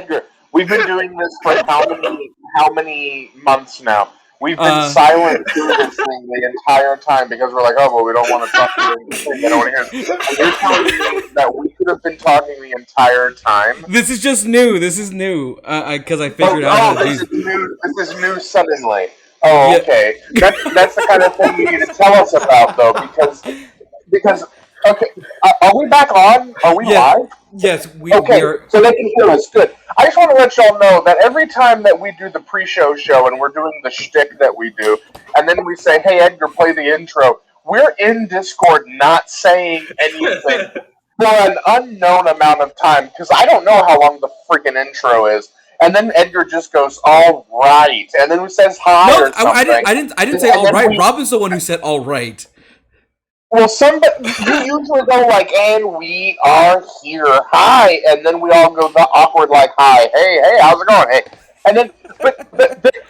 Edgar, we've been doing this for how many months now? We've been silent through this thing the entire time because we're like, oh, well, we don't want to talk during the thing. I don't want to hear this. And you're telling me that we could have been talking the entire time? This is just new. This is new. Because I figured out how to this is new. This is new suddenly. Oh, okay. That's the kind of thing you need to tell us about, though, because okay, are we back on? Are we live? Yes, we Okay, are. so they can hear us. Good. I just want to let y'all know that every time that we do the pre-show show and we're doing the shtick that we do, and then we say, "Hey, Edgar, play the intro," we're in Discord not saying anything for an unknown amount of time because I don't know how long the freaking intro is. And then Edgar just goes, "All right," and then he says hi or something. I didn't say all right. Robin's the one who said all right. Well, you usually go like, "And we are here, hi," and then we all go the awkward like, "Hi, hey, how's it going, hey?" And then, but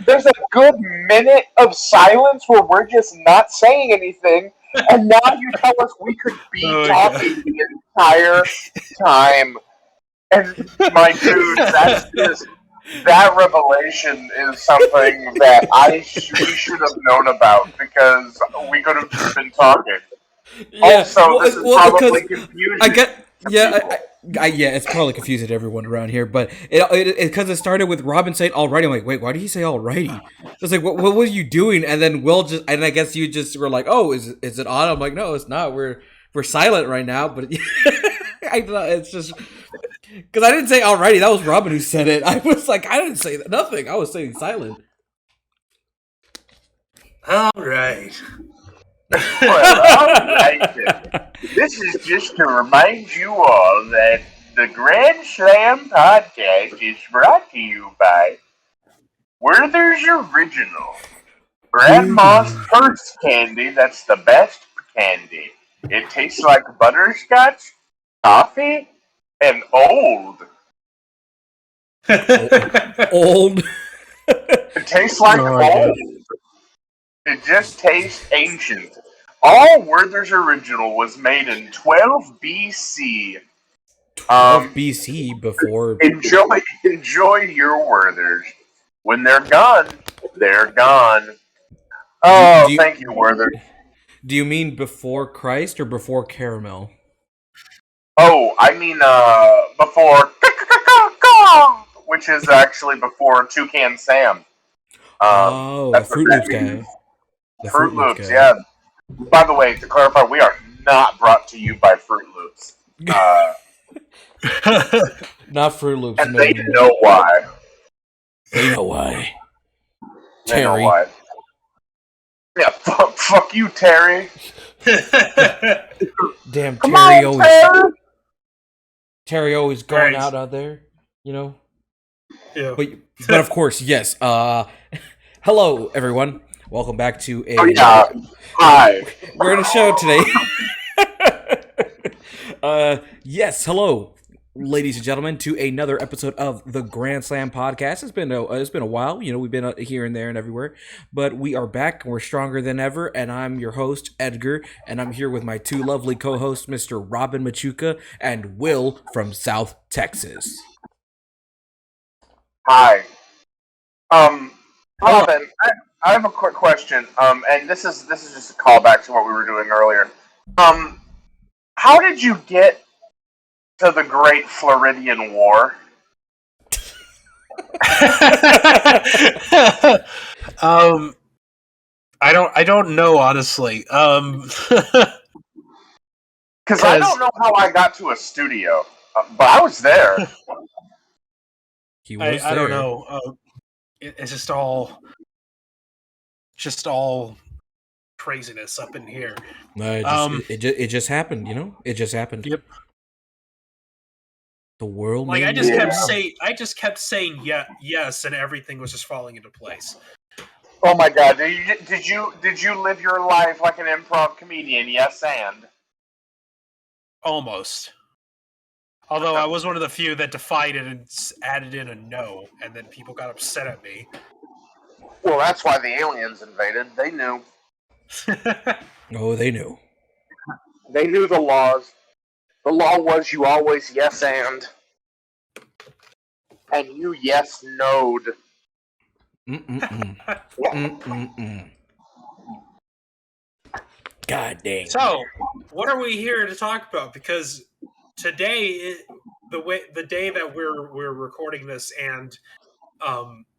there's a good minute of silence where we're just not saying anything, and now you tell us we could be talking the entire time. And my dude, that revelation is something that we should have known about because we could have just been talking. Yeah, also, this is probably confusing. It's probably confusing to everyone around here, but because it started with Robin saying "alrighty." I'm like, wait, why did he say "alrighty"? I was like, what were you doing? And then I guess you just were like, oh, is it on? I'm like, no, it's not. We're silent right now, but I thought it's just because I didn't say "alrighty." That was Robin who said it. I was like, I didn't say nothing. I was saying silent. All right. Well, alright. This is just to remind you all that the Grand Slam podcast is brought to you by Werther's Original. Grandma's First Candy that's the best candy. It tastes like butterscotch, toffee, and old. Old. It tastes like old. It just tastes ancient. All Werther's Original was made in 12 BC. 12 BC before. Enjoy your Werthers. When they're gone, they're gone. Oh, thank you, Werther. Do you mean before Christ or before caramel? Oh, I mean before, which is actually before Toucan Sam. The Fruit Loops guy. Fruit Loops, yeah. By the way, to clarify, we are not brought to you by Fruit Loops. Not Fruit Loops. And they know why. They know why. They know why. Yeah, fuck you, Terry. Damn, Come Terry on, always. Terry always going out there, you know. Yeah. But of course, yes. Hello, everyone. Welcome back to a. Hi. We're in a show today. Yes, hello, ladies and gentlemen, to another episode of the Grand Slam podcast. It's been a while, you know. We've been here and there and everywhere, but we are back. We're stronger than ever, and I'm your host Edgar, and I'm here with my two lovely co-hosts, Mr. Robin Machuca and Will from South Texas. Hi. Robin, I have a quick question. And this is just a callback to what we were doing earlier. How did you get to the Great Floridian War? I don't know, honestly. Because I don't know how I got to a studio, but I was there. He was there. I don't know. It's just all craziness up in here. It just happened, you know. It just happened. Yep. The world. Like I just kept saying yes, and everything was just falling into place. Oh my god! Did you live your life like an improv comedian? Yes, and almost. Although I was one of the few that defied it and added in a no, and then people got upset at me. Well, that's why the aliens invaded. They knew. Oh, they knew. They knew the laws. The law was you always yes and. And you yes knowed. God dang. So, what are we here to talk about? Because today, the day that we're recording this and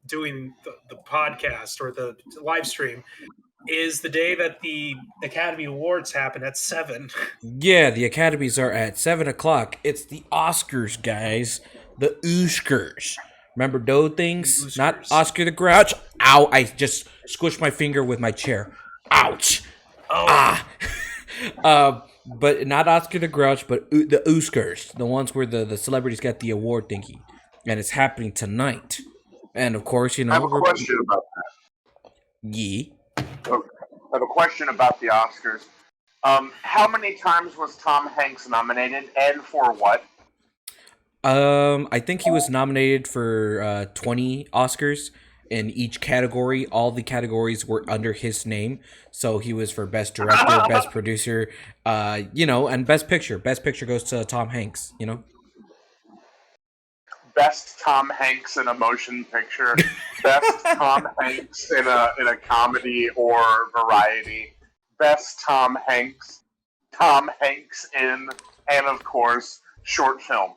doing the podcast or the live stream is the day that the Academy Awards happen at 7. Yeah, the academies are at 7:00. It's the Oscars, guys. The Oscars. Remember those things? Not Oscars. Oscar the Grouch. Ow! I just squished my finger with my chair. Ouch! Oh, But not Oscar the Grouch, but the Oscars, the ones where the celebrities get the award thingy, and it's happening tonight. And of course, I have a question about yeah. that. Okay. I have a question about the Oscars. How many times was Tom Hanks nominated, and for what? I think he was nominated for 20 Oscars in each category. All the categories were under his name. So he was for Best Director, Best Producer, and Best Picture. Best Picture goes to Tom Hanks, Best Tom Hanks in a motion picture. Best Tom Hanks in a comedy or variety. Best Tom Hanks in, and of course, short film.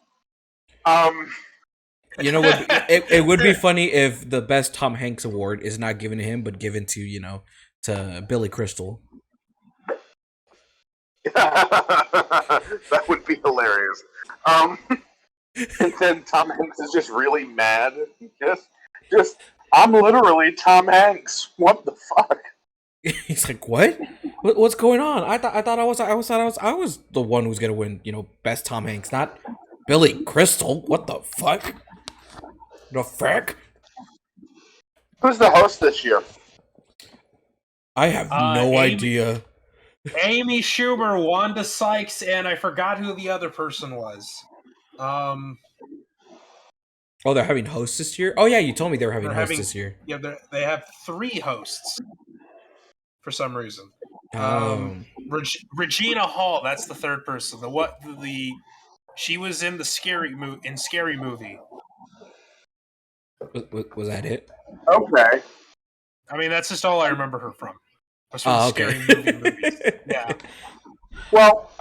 It would be funny if the Best Tom Hanks award is not given to him, but given to, to Billy Crystal. That would be hilarious. And then Tom Hanks is just really mad. Just, I'm literally Tom Hanks. What the fuck? He's like, what? What's going on? I thought I was the one who's gonna win. Best Tom Hanks, not Billy Crystal. What the fuck? The fuck? Who's the host this year? I have no idea. Amy Schumer, Wanda Sykes, and I forgot who the other person was. Oh, they're having hosts this year? Oh, yeah, you told me they were having hosts this year. Yeah, they have 3 hosts for some reason. Regina Hall, that's the third person. She was in the Scary Movie. Was that it? Okay. I mean, that's just all I remember her from. Okay. Scary movies. Yeah. Well,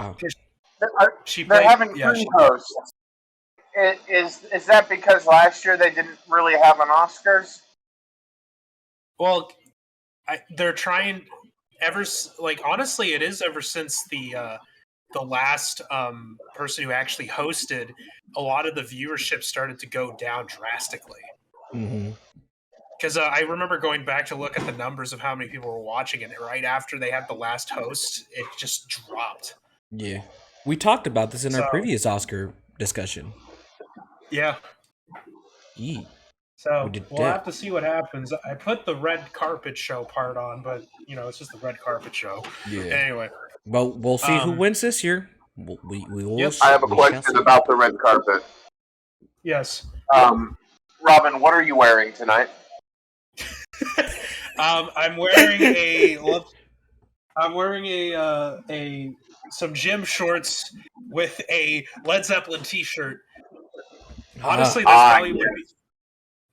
They're having 3 hosts. Is that because last year they didn't really have an Oscars? Well, they're trying honestly, it is ever since the last person who actually hosted. A lot of the viewership started to go down drastically. Mm-hmm. Because I remember going back to look at the numbers of how many people were watching it. Right after they had the last host, it just dropped. Yeah, we talked about this in our previous Oscar discussion. Yeah. Yee. So we'll have to see what happens. I put the red carpet show part on, but it's just the red carpet show. Yeah. Anyway. Well, we'll see who wins this year. We will. Yep. I have a question about the red carpet. Yes. Robin, what are you wearing tonight? I'm wearing some gym shorts with a Led Zeppelin t-shirt. Honestly,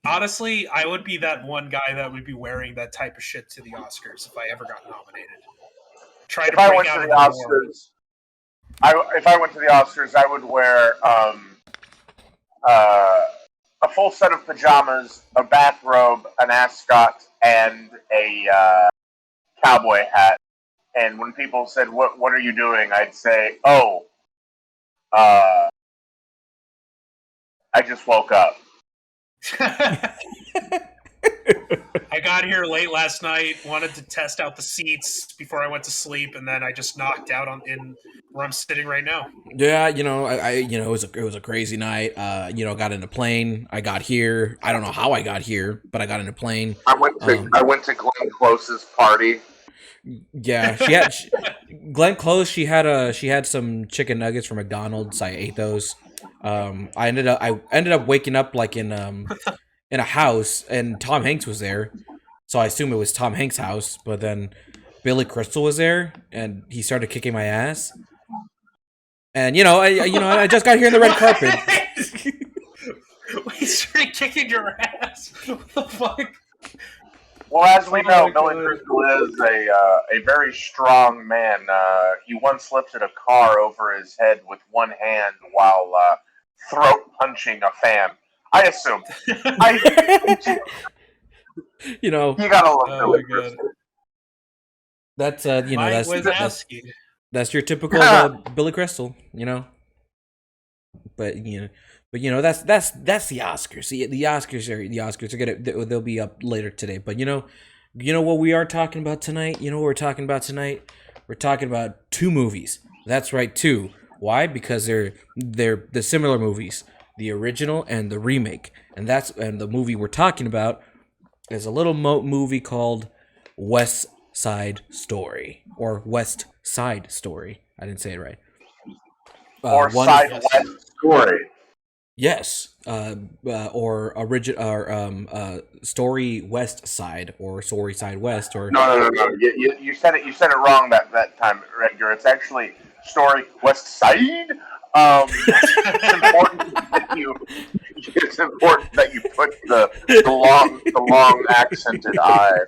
honestly, I would be that one guy that would be wearing that type of shit to the Oscars if I ever got nominated. If I went to the Oscars, I would wear a full set of pajamas, a bathrobe, an ascot, and a cowboy hat. And when people said, "What are you doing?" I'd say, "Oh, I just woke up." I got here late last night, wanted to test out the seats before I went to sleep, and then I just knocked out in where I'm sitting right now. Yeah, it was a crazy night. Got in a plane. I got here. I don't know how I got here, but I got in a plane. I went to Glenn Close's party. Yeah, Glenn Close. She had some chicken nuggets from McDonald's. I ate those. I ended up waking up like in a house, and Tom Hanks was there, so I assume it was Tom Hanks' house. But then Billy Crystal was there, and he started kicking my ass. And I just got here in the red carpet. He started kicking your ass. What the fuck? Well, as we know, my Billy God. Crystal is a very strong man. He once lifted a car over his head with one hand while throat punching a fan. I assume. You know, You gotta love Oh Billy my God. Crystal. that's Mike Wazowski. that's your typical Billy Crystal, you know. But that's the Oscars. The Oscars are they'll be up later today. But you know what we are talking about tonight. You know what we're talking about tonight. We're talking about 2 movies. That's right, 2. Why? Because they're the similar movies, the original and the remake. And the movie we're talking about is a little movie called West Side Story or West Side Story. I didn't say it right. Or One, Side Yes. West Story. yes, or Story West Side or Story Side West or No. You said it. You said it wrong that time, Edgar. It's actually Story West Side. It's important that you. It's important that you put the long accented I.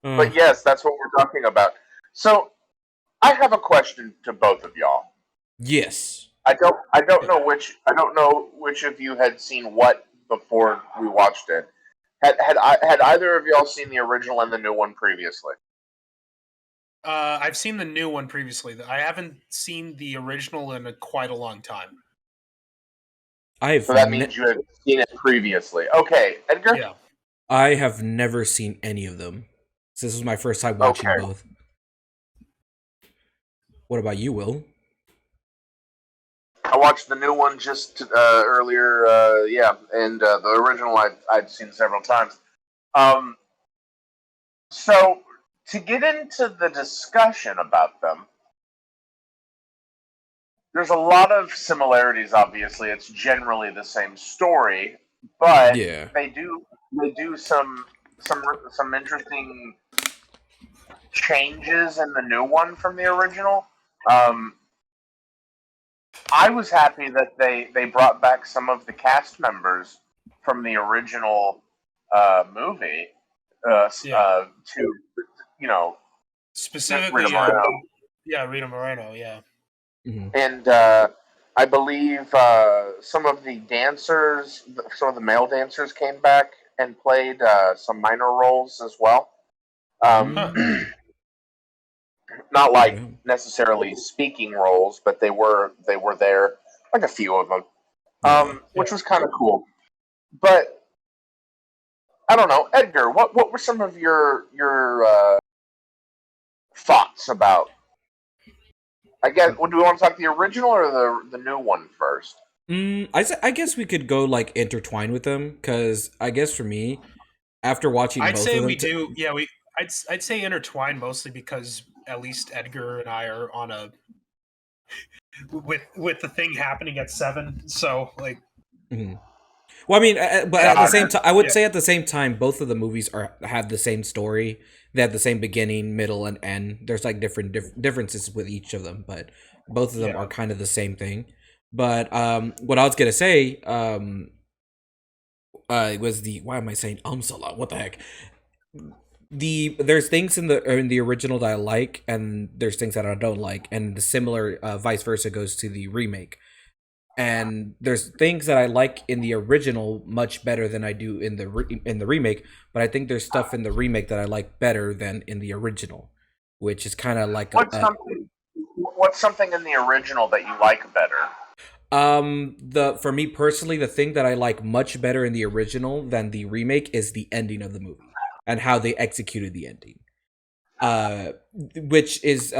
But yes, that's what we're talking about. So I have a question to both of y'all. yes. I don't know which of you had seen what before we watched it. Had either of y'all seen the original and the new one previously? I've seen the new one previously. I haven't seen the original in quite a long time. So that means you had seen it previously. Okay, Edgar? Yeah. I have never seen any of them. So this was my first time watching Okay. both. What about you, Will? I watched the new one just earlier, and the original I'd seen several times. So, to get into the discussion about them, there's a lot of similarities, obviously. It's generally the same story, but Yeah. they do some interesting changes in the new one from the original. I was happy that they brought back some of the cast members from the original movie to Specifically, Rita Moreno. Rita Moreno, yeah. Mm-hmm. And I believe some of the male dancers came back and played some minor roles as well. Not like necessarily speaking roles, but they were there, like a few of them, which was kind of cool. But I don't know, Edgar. What were some of your thoughts about? I guess. Do we want to talk the original or the new one first? I guess we could go like intertwine with them because I guess for me, after watching, I'd both say of them we do. Yeah, I'd say intertwine mostly because at least Edgar and I are on a with the thing happening at 7. So like, Mhm. Well, I mean, but Yeah, at the same time, I would yeah. say at the same time, both of the movies have the same story. They have the same beginning, middle, and end. There's like differences with each of them, but both of them Yeah. are kind of the same thing. But what I was gonna say was why am I saying so loud? What the heck? There's things in the original that I like, and there's things that I don't like, and the similar vice versa goes to the remake. And there's things that I like in the original much better than I do in the remake, but I think there's stuff in the remake that I like better than in the original, which is kind of like What's something in the original that you like better? For me personally, the thing that I like much better in the original than the remake is the ending of the movie and how they executed the ending. Which is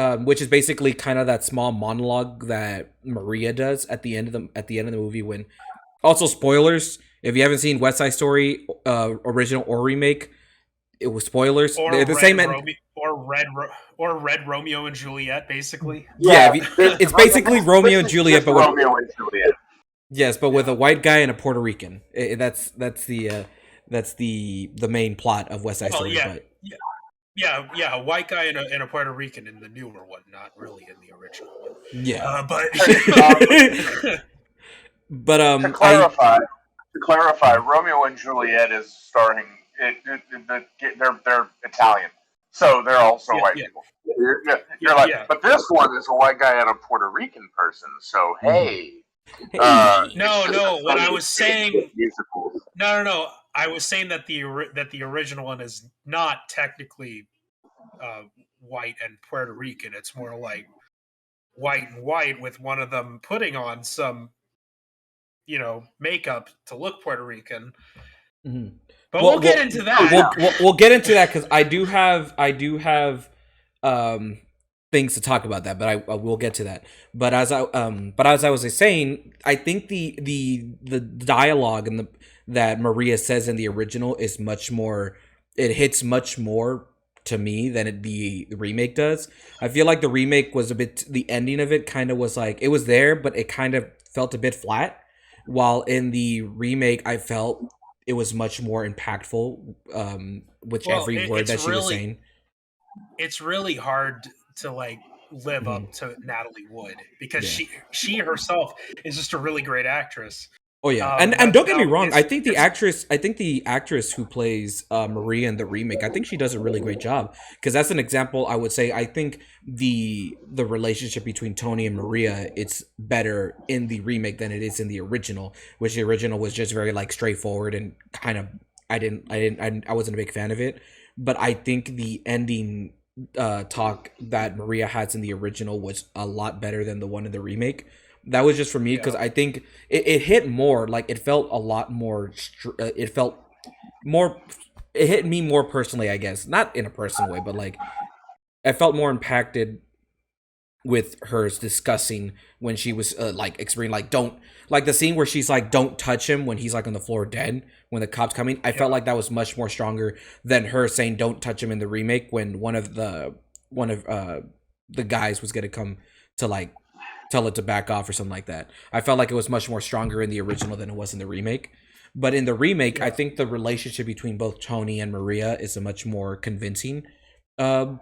basically kind of that small monologue that Maria does at the end of the movie. When also spoilers, if you haven't seen West Side Story, original or remake, it was spoilers. Or They're the same end. Red Romeo and Juliet, basically. Yeah, it's basically Romeo and Juliet, but with Romeo and Juliet. yes, but with a white guy and a Puerto Rican. That's the main plot of West Side Story. Yeah, a white guy and a Puerto Rican in the newer one, not really in the original one. Yeah, But But To I clarify, Romeo and Juliet is starring. They're Italian, so they're also Yeah, white yeah, people. You're yeah, like, yeah. but this one is a white guy and a Puerto Rican person. So Mhm. hey, it's No, just no. What I funny was saying, musicals. no. I was saying that the original one is not technically uh, white and Puerto Rican. It's more like white and white with one of them putting on some, makeup to look Puerto Rican. Mhm. But we'll Well, get well, into Oh that. yeah, we'll get into that because I do have um things to talk about that, but I will get to that. But as I was saying, I think the dialogue and the that Maria says in the original is much more. It hits much more to me than the remake does. I feel like the remake was a bit. The ending of it kind of was like it was there, but it kind of felt a bit flat. While in the remake, I felt it was much more impactful with Well, every word that she was saying. it's really hard to like live Mhm. up to Natalie Wood because Yeah. she herself is just a really great actress. Oh yeah, and But don't get me wrong. it's I think the actress who plays Maria in the remake, I think she does a really great job because that's an example. I would say I think the relationship between Tony and Maria it's better in the remake than it is in the original, which the original was just very like straightforward and kind of I wasn't a big fan of it, but I think the ending talk that Maria has in the original was a lot better than the one in the remake. That was just for me because yeah. I think it hit more like it felt a lot more it felt more it hit me more personally, I guess, not in a personal way, but like I felt more impacted with her discussing when she was like experiencing like don't like the scene where she's like don't touch him when he's like on the floor dead when the cops coming. I Yeah. felt like that was much more stronger than her saying don't touch him in the remake when one of the guys was gonna come to like tell it to back off or something like that. I felt like it was much more stronger in the original than it was in the remake. But in the remake, I Yeah. think the relationship between both Tony and Maria is a much more convincing um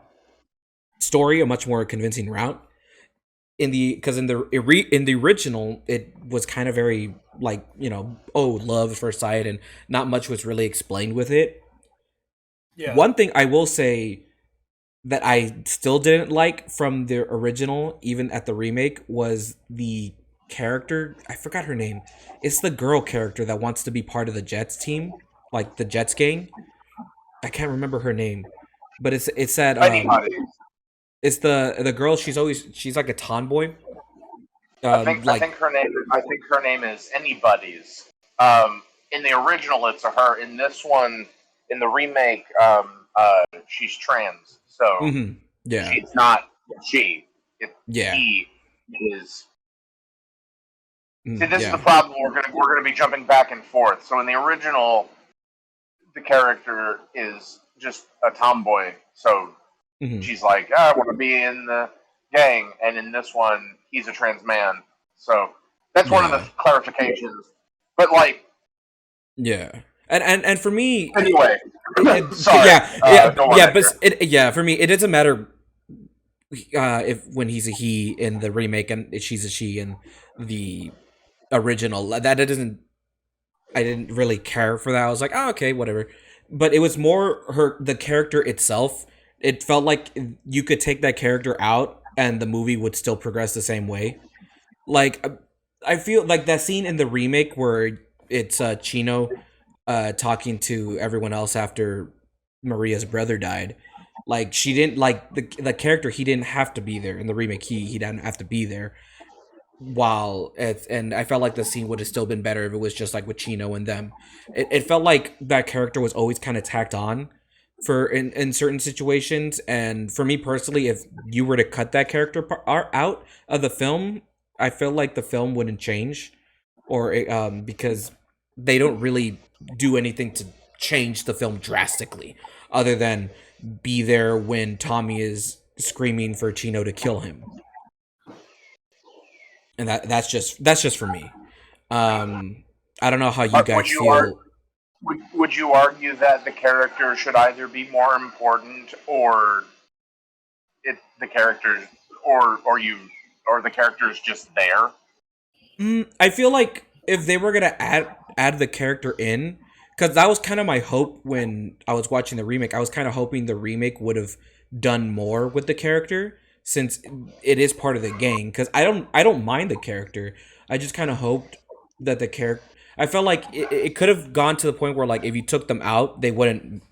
story, a much more convincing route in the because in the original it was kind of very like oh love at first sight and not much was really explained with it. Yeah. One thing I will say that I still didn't like from the original even at the remake was the character. I forgot her name. It's the girl character that wants to be part of the Jets team, like the Jets gang. I can't remember her name, but it's that anybody. it's the girl. She's like a tomboy. I Like think her name. I think her name is anybody's. In the original, it's a her. In this one, in the remake, she's trans, so yeah. she's not she. It, Yeah. he is. See, this is the Yeah. problem. We're gonna be jumping back and forth. So in the original, the character is just a tomboy. So hmm she's like, I want to be in the gang, and in this one, he's a trans man. So that's one of the Yeah. clarifications. But like, Yeah. And for me, anyway, sorry. yeah, yeah, Go on, yeah, but Edgar. yeah, for me, it doesn't matter if when he's a he in the remake and she's a she in the original. That it doesn't. I didn't really care for that. I was like, oh, okay, whatever. But it was more the character itself. It felt like you could take that character out and the movie would still progress the same way. Like I feel like that scene in the remake where it's Chino talking to everyone else after Maria's brother died. Like she didn't like the character. He didn't have to be there in the remake. He didn't have to be there. While it's and I felt like the scene would have still been better if it was just like with Chino and them. It felt like that character was always kind of tacked on for in certain situations. And for me personally, if you were to cut that character out of the film, I feel like the film wouldn't change, or because they don't really do anything to change the film drastically, other than be there when Tommy is screaming for Chino to kill him, and that's just for me. Um, I don't know how you Would guys you ar- feel. would you argue that the character should either be more important, or the characters, or the characters just there? I feel like if they were gonna add the character in, because that was kind of my hope when I was watching the remake. I was kind of hoping the remake would have done more with the character since it is part of the gang. Because I don't mind the character. I just kind of hoped that the character. I felt like it could have gone to the point where like if you took them out, they wouldn't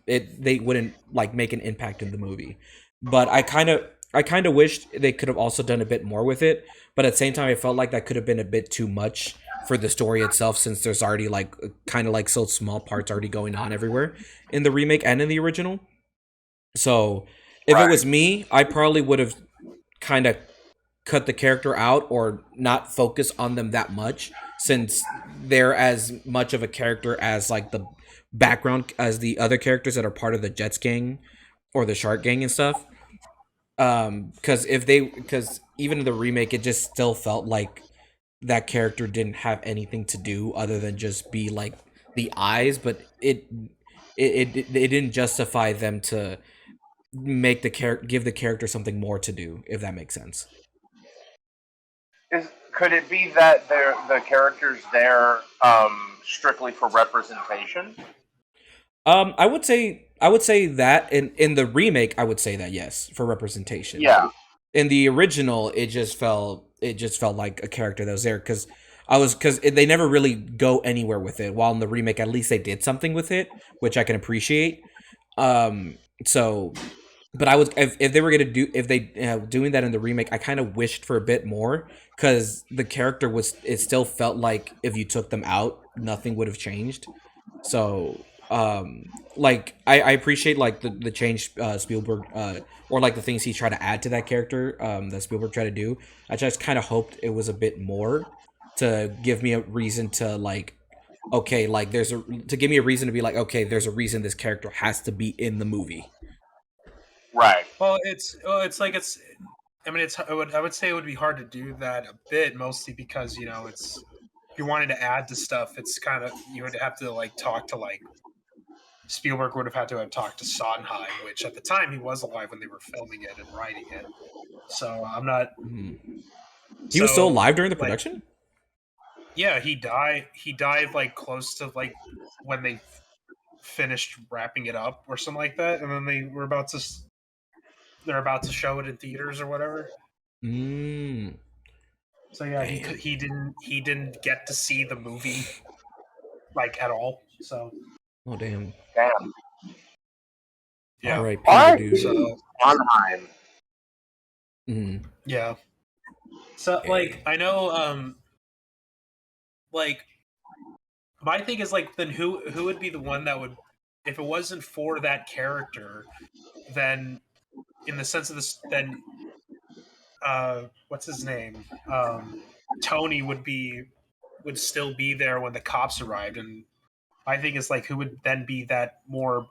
like make an impact in the movie. But I kind of wished they could have also done a bit more with it. But at the same time, I felt like that could have been a bit too much for the story itself, since there's already like kind of like so small parts already going on everywhere in the remake and in the original. So if it Right. was me, I probably would have kind of cut the character out or not focus on them that much, since they're as much of a character as like the background as the other characters that are part of the Jets gang or the Shark gang and stuff. Because even in the remake, it just still felt like that character didn't have anything to do other than just be like the eyes, but it didn't justify them to make the character give the character something more to do, if that makes sense. Could it be that the characters there strictly for representation? I would say that in the remake, I would say that yes, for representation. Yeah. In the original, it just felt like a character that was there because they never really go anywhere with it. While in the remake, at least they did something with it, which I can appreciate. Um, so, but if they were gonna do if they doing that in the remake, I kind of wished for a bit more because the character was it still felt like if you took them out, nothing would have changed. So, like I appreciate like the change Spielberg or like the things he tried to add to that character that Spielberg tried to do. I just kind of hoped it was a bit more to give me a reason to like okay, like to give me a reason to be like okay, there's a reason this character has to be in the movie. Right. It's like it's. I mean, I would say it would be hard to do that a bit, mostly because it's if you wanted to add to stuff, it's kind of you would have to like talk to like Spielberg would have had to have talked to Sondheim, which at the time he was alive when they were filming it and writing it. So I'm not. Mhm. He was still So alive during the like, production. yeah, he died. He died like close to like when they finished wrapping it up or something like that, and then they're about to show it in theaters or whatever. Mm, So yeah, damn. he didn't get to see the movie like at all. So Oh damn. Damn. yeah, R.I.P. the dude. R.I.P. so Sondheim. Mm, yeah, so like dang. I know like my thing is like then who would be the one that would if it wasn't for that character then in the sense of this then what's his name Tony would still be there when the cops arrived, and I think it's like who would then be that more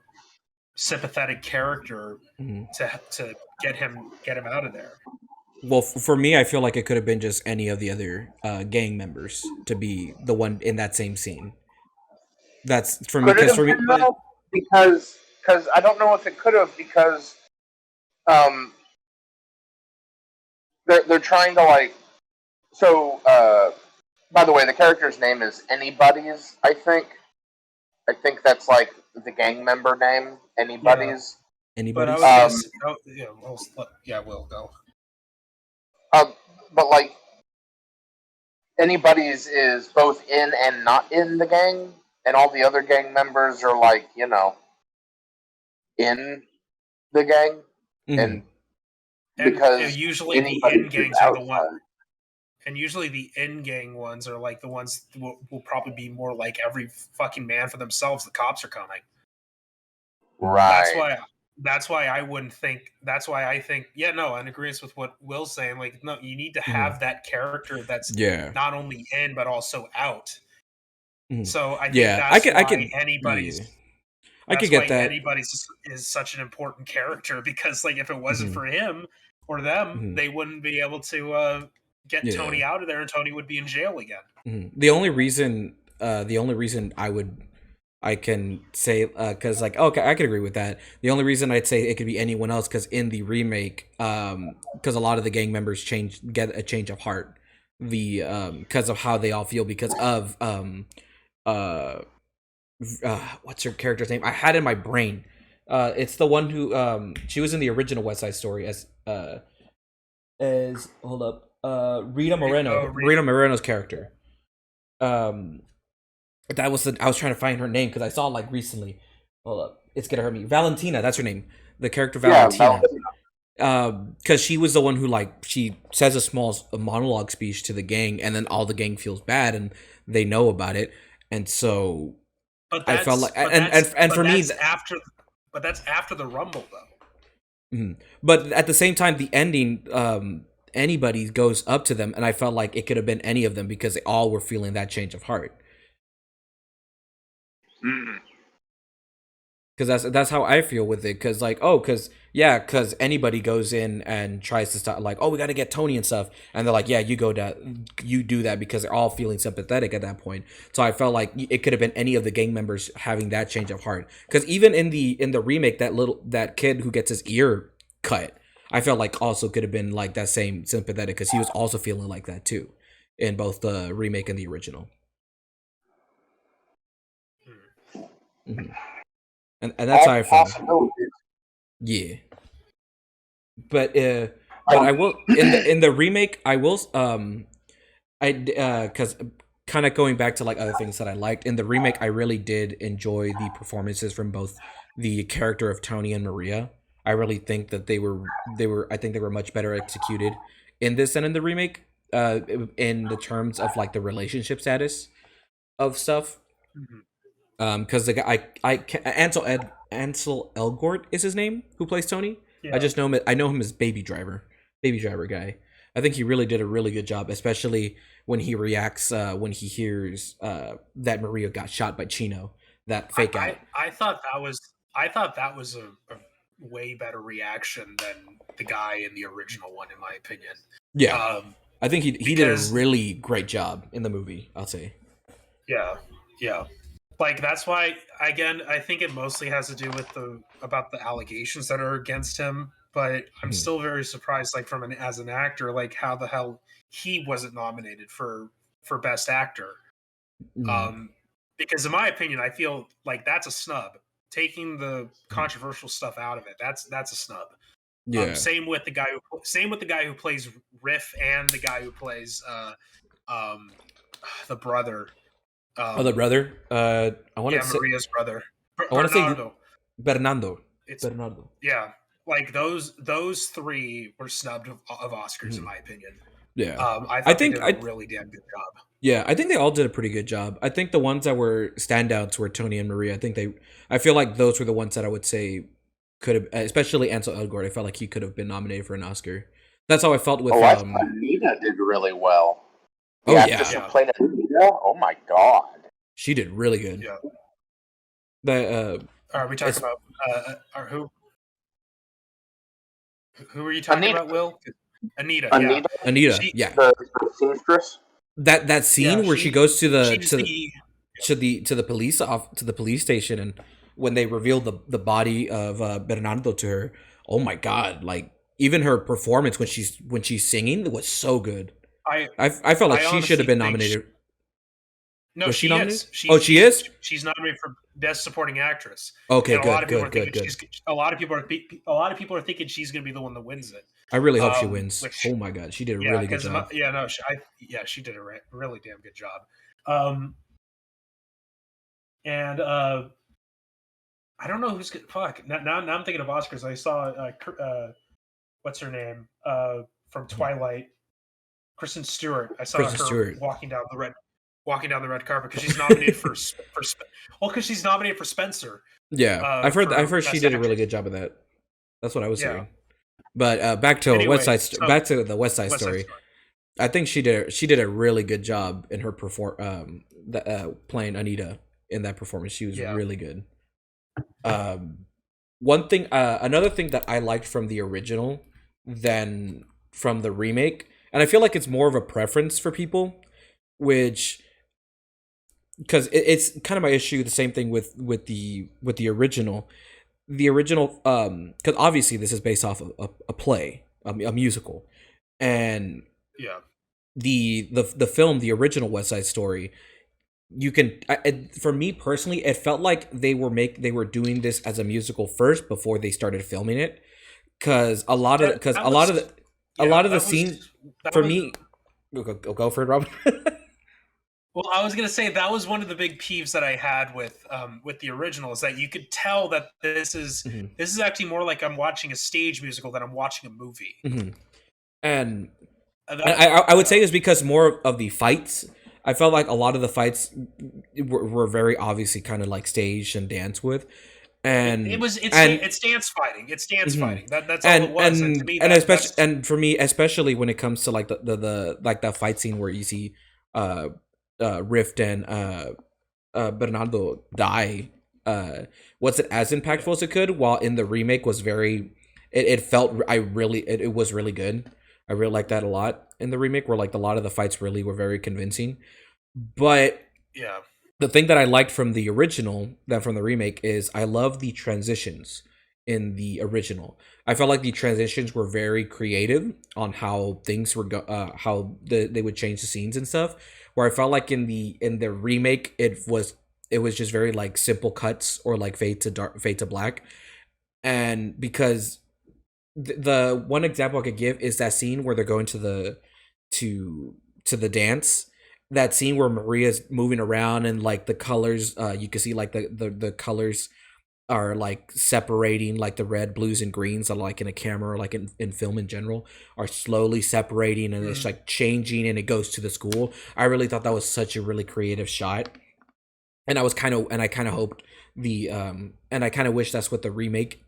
sympathetic character Mhm. to get him out of there. Well, for me, I feel like it could have been just any of the other gang members to be the one in that same scene. That's for me, Could it because have for me, been though? Because I don't know if it could have because um they're trying to like so by the way the character's name is Anybody's I think that's like the gang member name Yeah, Anybody's but I anybody's. would um guess yeah we'll go. um but like Anybody's is both in and not in the gang and all the other gang members are like in the gang Hmm. and And because usually the Anybody's end is gangs are the one. outside. And usually the end gang ones are like the ones that will probably be more like every fucking man for themselves. The cops are coming. That's Right. why. That's why I wouldn't think. That's why I think. Yeah, no, in agreement with what Will's saying. Like, no, you need to Hmm. have that character that's Yeah. not only in but also out. Hmm. So I think Yeah. I that's could. I why could. anybody's. Yeah. I could That's get why that. anybody's is such an important character because, like, if it wasn't Hmm. for him or them, Hmm. they wouldn't be able to get Yeah. Tony out of there, and Tony would be in jail again. Mhm. The only reason I can say because like okay, I could agree with that. The only reason I'd say it could be anyone else because in the remake, because a lot of the gang members get a change of heart. the because of how they all feel because of uh what's her character's name? I had it in my brain. It's the one who she was in the original West Side Story as hold up Rita Moreno, Rita Moreno's character. Um, that was I was trying to find her name because I saw it like recently. Hold up, it's gonna hurt me. Valentina, that's her name. The character Valentina. Because she was the one who like she says a monologue speech to the gang, and then all the gang feels bad and they know about it, and so I felt like and for me but that's after the Rumble though. Mm-hmm. But at the same time, the ending, anybody goes up to them, and I felt like it could have been any of them because they all were feeling that change of heart. Because that's how I feel with it. Because because anybody goes in and tries to stop, like, oh, we got to get Tony and stuff, and they're like, yeah, you do that because they're all feeling sympathetic at that point. So I felt like it could have been any of the gang members having that change of heart. Because even in the remake, that kid who gets his ear cut, I felt like also could have been like that same sympathetic because he was also feeling like that too, in both the remake and the original. Mm-hmm. And that's how I felt. Yeah, but I will in the remake I will because kind of going back to like other things that I liked in the remake, I really did enjoy the performances from both the character of Tony and Maria. I really think that they were I think they were much better executed in this than in the remake. In the terms of like the relationship status of stuff. Mm-hmm. Because the guy, Ansel Elgort is his name, who plays Tony. Yeah. I just know him. I know him as Baby Driver guy. I think he really did a really good job, especially when he reacts when he hears that Maria got shot by Chino, that fake out. I thought that was a way better reaction than the guy in the original one, in my opinion. Yeah, I think he did a really great job in the movie. I'll say. Yeah. Like that's why again I think it mostly has to do with about the allegations that are against him, but I'm still very surprised like as an actor like how the hell he wasn't nominated for best actor. Because in my opinion I feel like that's a snub. Taking the controversial stuff out of it, that's a snub. Yeah. Same with the guy who plays Riff and the guy who plays the brother. The brother. I want to say Maria's brother. I want to say Bernardo. Bernardo. Yeah, like those three were snubbed of Oscars in my opinion. Yeah, I think they did a really damn good job. Yeah, I think they all did a pretty good job. I think the ones that were standouts were Tony and Maria. I feel like those were the ones that I would say could have, especially Ansel Elgort. I felt like he could have been nominated for an Oscar. That's how I felt with. I thought Nina did really well. The actress who played Anita. Oh my god, she did really good. Yeah. Are we talking about who? Who are you talking about, Will? Anita. Anita. The seamstress. That scene where she goes to the police station, and when they reveal the body of Bernardo to her, oh my god! Like even her performance when she's singing was so good. I felt like she should have been nominated. No, was she nominated? She is. She's nominated for Best Supporting Actress. Okay, good. A lot of people are thinking she's going to be the one that wins it. I really hope she wins. Oh my god, she did a really good job. She did a really damn good job. And I don't know who's fuck. Now I'm thinking of Oscars. I saw what's her name from Twilight, Kristen Stewart. I saw her walking down the red carpet because she's nominated because she's nominated for Spencer. Yeah, I've heard she did a really good job of that. That's what I was saying. But back to the West Side Story. I think she did a really good job in her playing Anita in that performance. She was really good. Another thing that I liked from the original than from the remake, and I feel like it's more of a preference for people, which because it's kind of my issue. The same thing with the original. The original, because obviously this is based off of a play, a musical, and the film, the original West Side Story, you can for me personally, it felt like they were doing this as a musical first before they started filming it, because a lot of That was a yeah, lot of the that was scenes that for was me. Go for it, Rob. well, I was gonna say that was one of the big peeves that I had with the original, is that you could tell that Mhm, this is actually more like I'm watching a stage musical than I'm watching a movie. mhm. And That I would yeah. say it's because more of the fights. I felt like a lot of the fights were very obviously kind of like staged and danced with, It and was and it's dance fighting. It's dance mhm. fighting. That's all it was. And to me, And especially, that's and for me especially, when it comes to like the like that fight scene where you see uh Rift and Bernardo die, wasn't as yeah. impactful as it could, while in the remake was very, it felt, it was really good. I really like that a lot in the remake, where like a lot of the fights really were very convincing. But Yeah. the thing that I liked from the original, that from the remake, is I love the transitions in the original. I felt like the transitions were very creative on how things were how they would change the scenes and stuff. Where I felt like in the remake, it was just very like simple cuts, or like fade to black. And because the one example I could give is that scene where they're going to to the dance. That scene where Maria's moving around, and like the colors, you can see like the colors are like separating, like the red, blues, and greens, are like in a camera, like in film in general, are slowly separating, and it's Mhm. like changing, and it goes to the school. I really thought that was such a really creative shot, and I kind of hoped and I kind of wish that's what the remake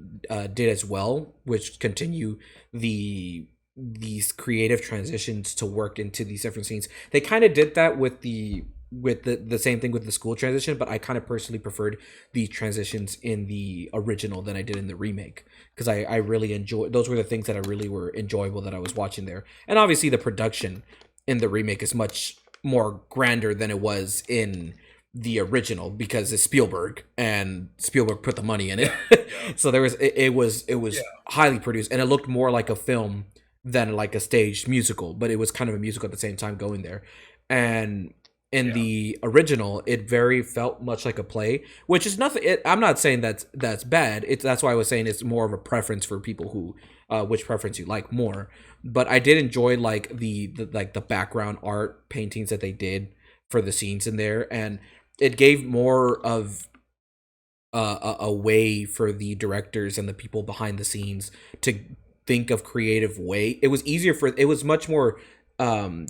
did as well, which continue these creative transitions to work into these different scenes. They kind of did that with the same thing with the school transition, but I kind of personally preferred the transitions in the original than I did in the remake, because I really enjoy those. Were the things that I really were enjoyable that I was watching there. And obviously the production in the remake is much more grander than it was in the original, because it's Spielberg, and Spielberg put the money in it. Yeah. Yeah. So there was it Yeah. was highly produced, and it looked more like a film than like a staged musical, but it was kind of a musical at the same time going there. And in Yeah. the original, it very felt much like a play, which is nothing. I'm not saying that's bad. It's That's why I was saying it's more of a preference for people who which preference you like more. But I did enjoy like the background art paintings that they did for the scenes in there, and it gave more of a way for the directors and the people behind the scenes to think of creative way. It was much more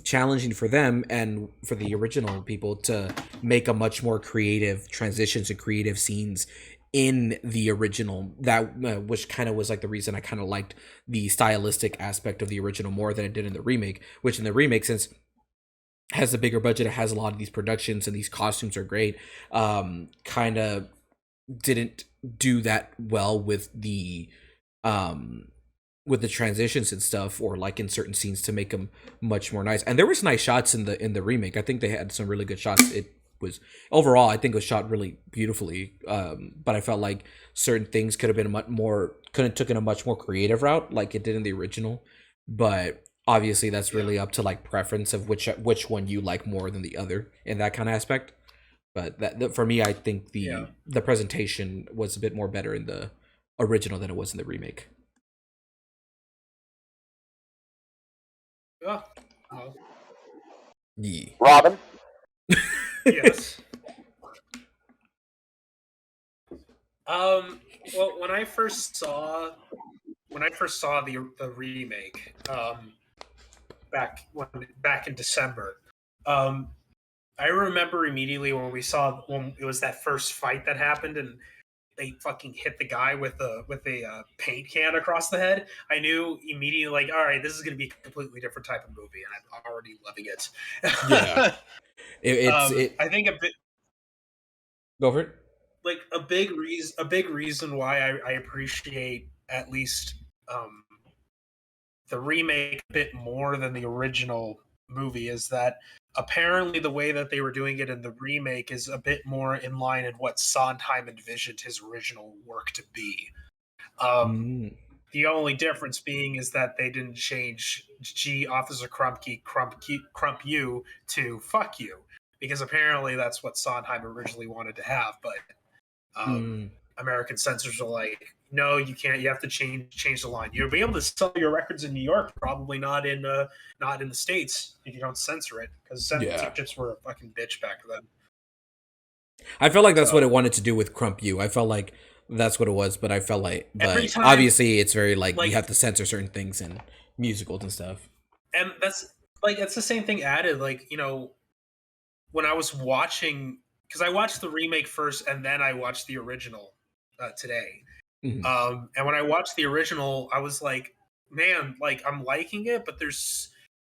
challenging for them and for the original people to make a much more creative transitions and creative scenes in the original, that which kind of was like the reason I kind of liked the stylistic aspect of the original more than I did in the remake. Which in the remake, since has a bigger budget, it has a lot of these productions, and these costumes are great, kind of didn't do that well um with the transitions and stuff, or like in certain scenes, to make them much more nice. And there was nice shots in the remake. I think they had some really good shots. It was overall, I think it was shot really beautifully, but I felt like certain things could have been a much more could have taken a much more creative route, like it did in the original. But obviously that's Yeah. really up to like preference of which one you like more than the other in that kind of aspect. But for me, I think Yeah. the presentation was a bit more better in the original than it was in the remake. Oh, well, Yeah. Robin, yes. Well, when I first saw the remake, back in December, um, I remember immediately when it was that first fight that happened, and they fucking hit the guy with a paint can across the head. I knew immediately, like, all right, this is going to be a completely different type of movie, and I'm already loving Yeah. it. It's it I think a bit Go for it. like a big reason why I appreciate at least um, the remake a bit more than the original movie is that apparently the way that they were doing it in the remake is a bit more in line in what Sondheim envisioned his original work to be. Um, Mm. The only difference being is that they didn't change G Officer Crump you to fuck you, because apparently that's what Sondheim originally wanted to have, but American censors are like, no, you can't. You have to change the line. You'll be able to sell your records in New York, probably not in the States if you don't censor it, because censorships were a fucking bitch back then. I felt like that's what it wanted to do with Crump You. I felt like that's what it was, but I felt like, but obviously it's very like you have to censor certain things in musicals and stuff. And that's it's the same thing added. Like, you know, when I was watching, because I watched the remake first and then I watched the original today. And when I watched the original, I was like, man, like I'm liking it, but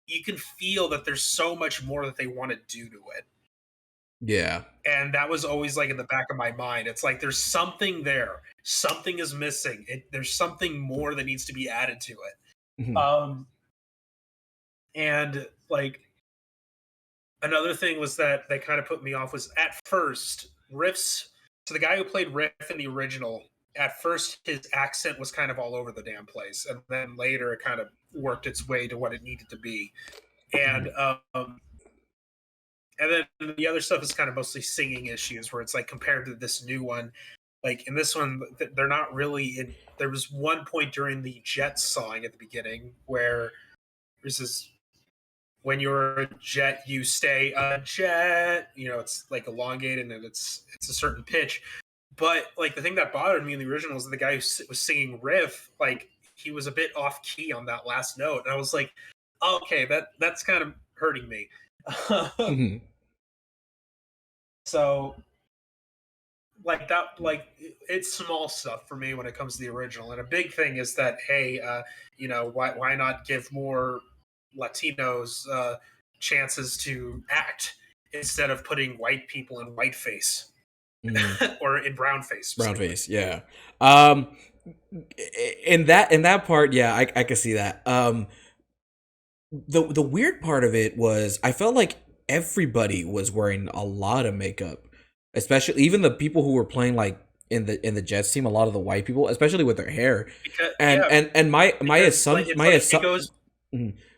you can feel that there's so much more that they want to do to it. Yeah. And that was always like in the back of my mind. It's like there's something there. Something is missing. There's something more that needs to be added to it. And like another thing was that kind of put me off was at first Riff's. So the guy who played Riff in the original, at first his accent was kind of all over the damn place, and then later it kind of worked its way to what it needed to be. And then the other stuff is kind of mostly singing issues, where it's like compared to this new one, like in this one, they're not really in. There was one point during the Jets song at the beginning where there's this, when you're a jet, you stay a jet. You know, it's like elongated and it's a certain pitch. But like the thing that bothered me in the original is that the guy who was singing Riff, like he was a bit off key on that last note, and I was like, oh, okay, that's kind of hurting me. So like that, like it's small stuff for me when it comes to the original. And a big thing is that, hey, you know, why not give more Latinos chances to act instead of putting white people in whiteface or in brownface? Brownface, yeah. In that part, yeah, I can see that. The weird part of it was I felt like everybody was wearing a lot of makeup, especially even the people who were playing like in the Jets team. A lot of the white people, especially with their hair, and my assumption,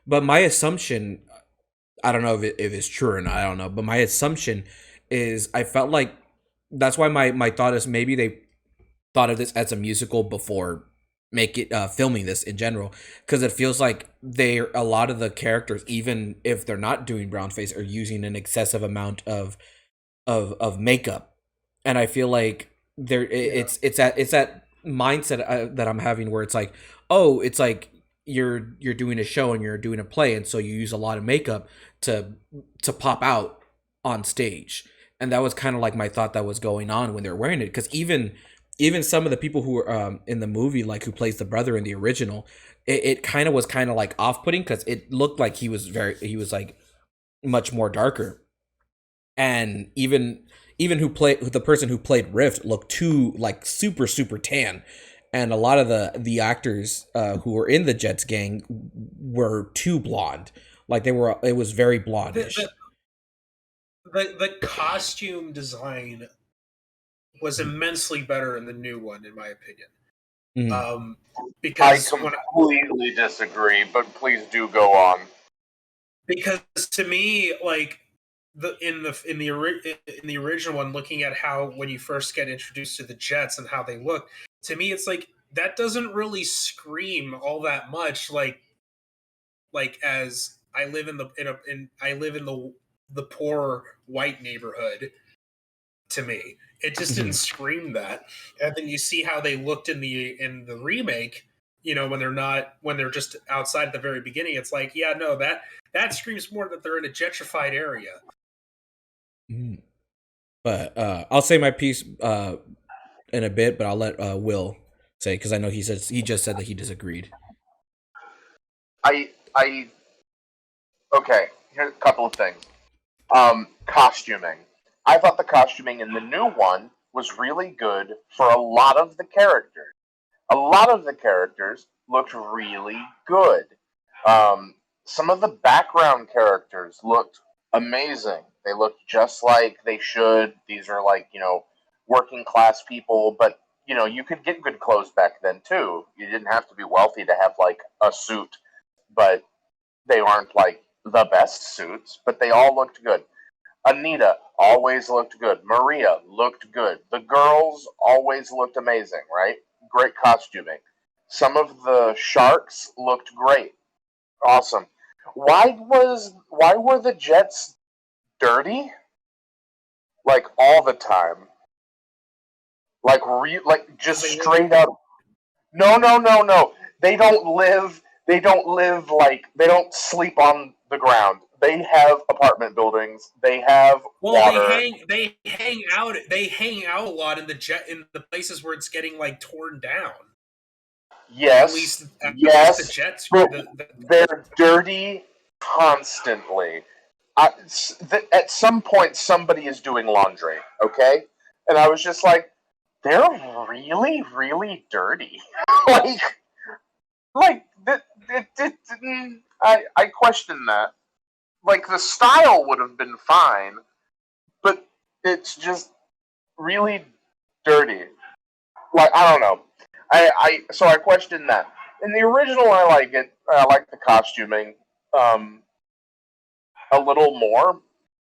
but my assumption, I don't know if it's true or not. I don't know, but my assumption is I felt like that's why my thought is maybe they thought of this as a musical before filming this in general, because it feels like a lot of the characters, even if they're not doing brownface, are using an excessive amount of makeup, and I feel like it's that mindset that I'm having where it's like, oh, it's like you're doing a show and you're doing a play, and so you use a lot of makeup to pop out on stage, and that was kind of like my thought that was going on when they're wearing it, because even some of the people who were in the movie, like who plays the brother in the original, it kind of was kind of like off-putting, because it looked like he was like much more darker, and even the person who played Rift looked too like super tan, and a lot of the actors who were in the Jets gang were too blonde, like it was very blondish. The costume design was immensely better in the new one, in my opinion. Because I completely disagree, but please do go on. Because to me, like in the original one, looking at how when you first get introduced to the Jets and how they look, to me it's like that doesn't really scream all that much. Like as I live in the poor white neighborhood. To me, it just didn't scream that. And then you see how they looked in the remake. You know, when they're just outside at the very beginning, it's like, yeah, no, that screams more that they're in a gentrified area. But I'll say my piece in a bit, but I'll let Will say, because I know he just said that he disagreed. Okay, here's a couple of things. Costuming. I thought the costuming in the new one was really good for a lot of the characters. A lot of the characters looked really good. Some of the background characters looked amazing. They looked just like they should. These are like, you know, working class people, but you could get good clothes back then too. You didn't have to be wealthy to have like a suit, but they aren't like the best suits, but they all looked good. Anita always looked good. Maria looked good. The girls always looked amazing, right? Great costuming. Some of the sharks looked great. Awesome. Why were the jets dirty? Like all the time. Like just straight up. No, no, no, no. They don't live like they don't sleep on the ground. They have apartment buildings. They have Well, water. they hang out a lot in the places where it's getting like torn down. Yes, At least the yes, jets. but they're dirty constantly. At some point, somebody is doing laundry, okay? And I was just like, they're really, really dirty. like, I question that. Like, the style would have been fine, but it's just really dirty. Like, I don't know. So I question that. In the original, I like it. I like the costuming a little more,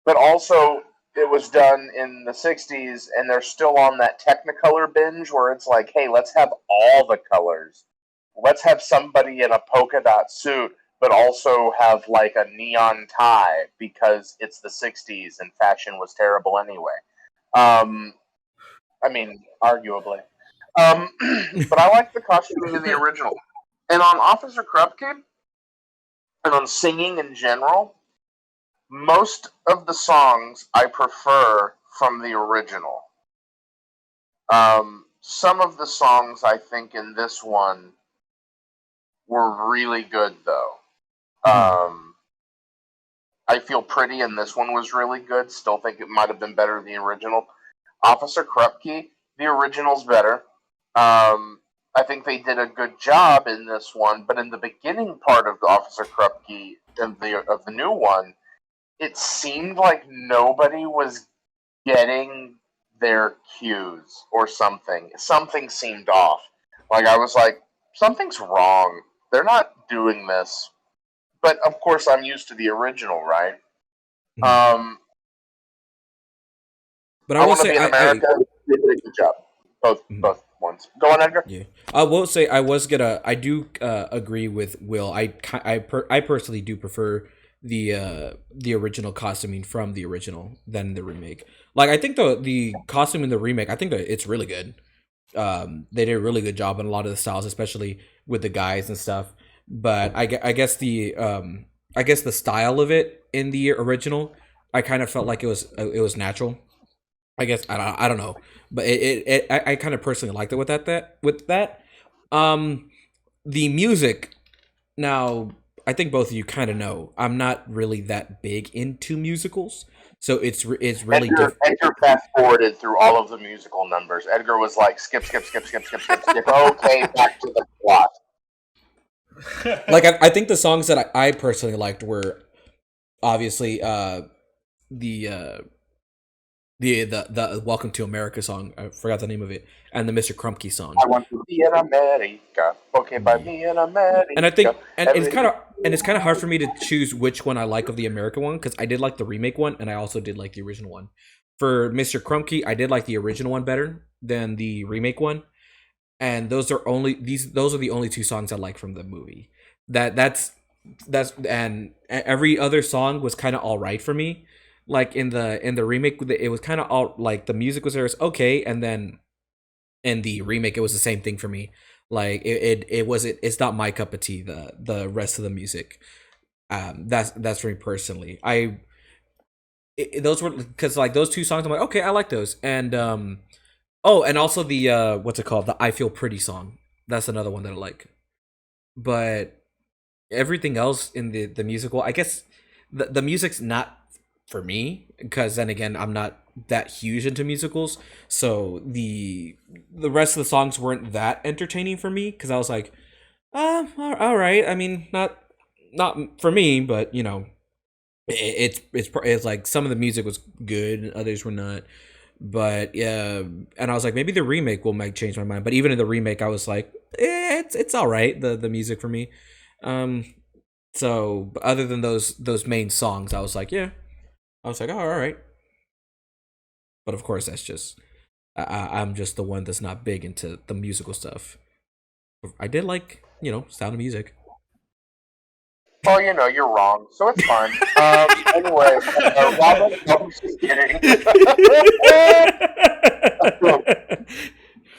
but also it was done in the '60s, and they're still on that Technicolor binge where it's like, hey, let's have all the colors. Let's have somebody in a polka dot suit, but also have like a neon tie because it's the '60s and fashion was terrible anyway. Um, I mean, arguably. But I like the costuming in the original. And on Officer Krupke, and on singing in general, most of the songs I prefer from the original. Some of the songs I think in this one were really good, though. I Feel Pretty in this one was really good. Still think it might have been better than the original. Officer Krupke, the original's better. I think they did a good job in this one, but in the beginning part of Officer Krupke of the new one, it seemed like nobody was getting their cues or something. Something seemed off. Like I was like, something's wrong. They're not doing this. But of course, I'm used to the original, right? But I Want to Be in America. They did a good job. Both ones. Go on, Edgar. Yeah, I will say I do agree with Will. I personally do prefer the original costuming from the original than the remake. Like I think the costume in the remake, I think that it's really good. They did a really good job on a lot of the styles, especially with the guys and stuff. But I guess the style of it in the original, I kind of felt like it was natural. I guess I don't know, but I kind of personally liked it with that. Um, the music. Now, I think both of you kind of know I'm not really that big into musicals, so it's really different. Edgar fast forwarded through all of the musical numbers. Edgar was like, skip, skip, skip, skip, skip, skip, skip. Okay, back to the plot. Like I think the songs that I personally liked were obviously the the Welcome to America song. I forgot the name of it, and the Mr. Krupke song. I want to be in America. Okay, by me in America. And I think, and it's kind of hard for me to choose which one I like of the American one because I did like the remake one, and I also did like the original one. For Mr. Krupke, I did like the original one better than the remake one, and those are the only two songs I like from the movie. That's and every other song was kind of all right for me. Like in the remake, it was kind of all like the music was okay, and then in the remake, it was the same thing for me. Like it's not my cup of tea. The rest of the music, that's for me personally. Those were because like those two songs, I'm like okay, I like those, and and also the what's it called, the I Feel Pretty song. That's another one that I like, but everything else in the musical, I guess the music's not for me because then again I'm not that huge into musicals, so the rest of the songs weren't that entertaining for me because I was like all right, I mean not for me, but you know it's like some of the music was good and others were not, But yeah, and I was like, maybe the remake will make change my mind. But even in the remake, I was like, it's all right. The music for me. So other than those main songs, I was like, yeah. I was like, oh, all right. But of course, that's just I'm just the one that's not big into the musical stuff. I did like Sound of Music. Well, you're wrong, so it's fine. Anyway, Robin, no, I'm just kidding.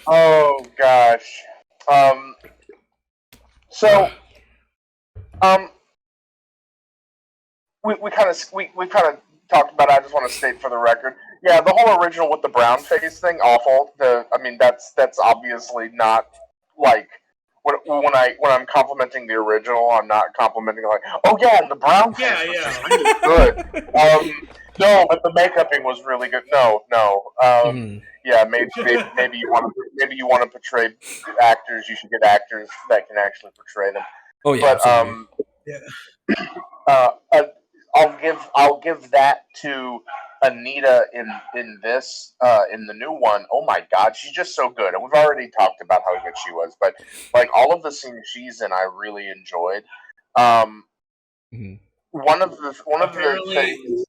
Oh gosh. So, um, we kind of we kind of talked about it. I just want to state for the record, yeah, the whole original with the brown face thing, awful. I mean, that's obviously not like when I'm complimenting the original, I'm not complimenting like, oh yeah, the brown face was really good. No, but the makeuping was really good. No. Yeah, maybe you want to portray actors. You should get actors that can actually portray them. Oh yeah, but Yeah. I'll give that to Anita in this in the new one. Oh my God, she's just so good, and we've already talked about how good she was. But like all of the scenes she's in, I really enjoyed. One of the things.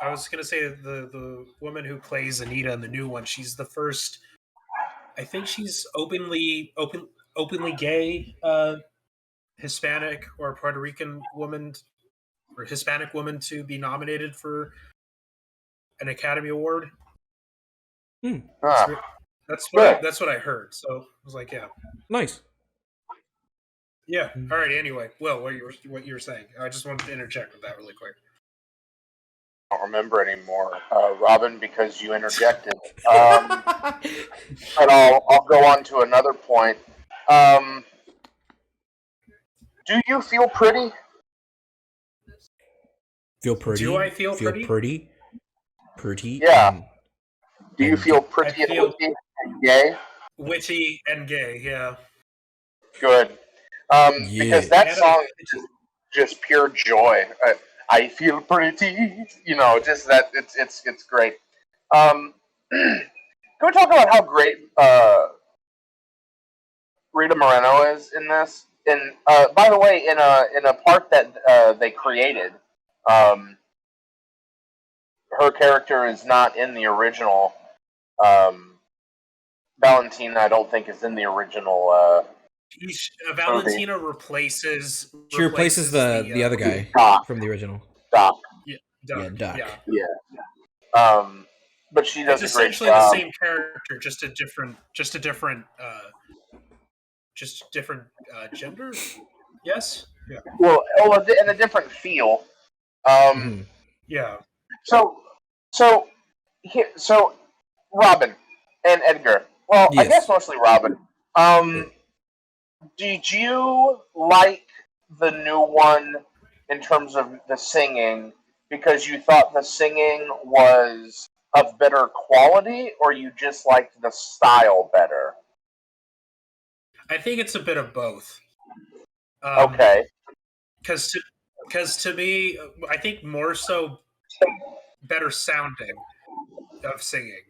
I was gonna say the woman who plays Anita in the new one, she's the first. I think she's openly gay Hispanic or Puerto Rican woman or Hispanic woman to be nominated for an Academy Award. That's what I heard. So I was like, yeah, nice. Yeah. All right. Anyway, Will, what you were saying? I just wanted to interject with that really quick. I don't remember anymore, Robin, because you interjected. But I'll go on to another point. Do you feel pretty? Feel pretty? Do I feel pretty? Pretty? Yeah. Do you feel pretty and witty and gay? Witty and gay, yeah. Good. Because that song is just pure joy. I feel pretty. Just that it's great. Can we talk about how great Rita Moreno is in this? And by the way, in a part that they created, her character is not in the original. Valentina, I don't think, is in the original. Valentina replaces. She replaces the other guy Doc. from the original. Doc. Yeah, Doc. Yeah. But she does it's a great essentially job. The same character, just a different gender. Yes. Yeah. Well, and a different feel. Yeah. So Robin and Edgar. Well, yes. I guess mostly Robin. Did you like the new one in terms of the singing because you thought the singing was of better quality, or you just liked the style better? I think it's a bit of both. Okay. Because to me, I think more so better sounding of singing.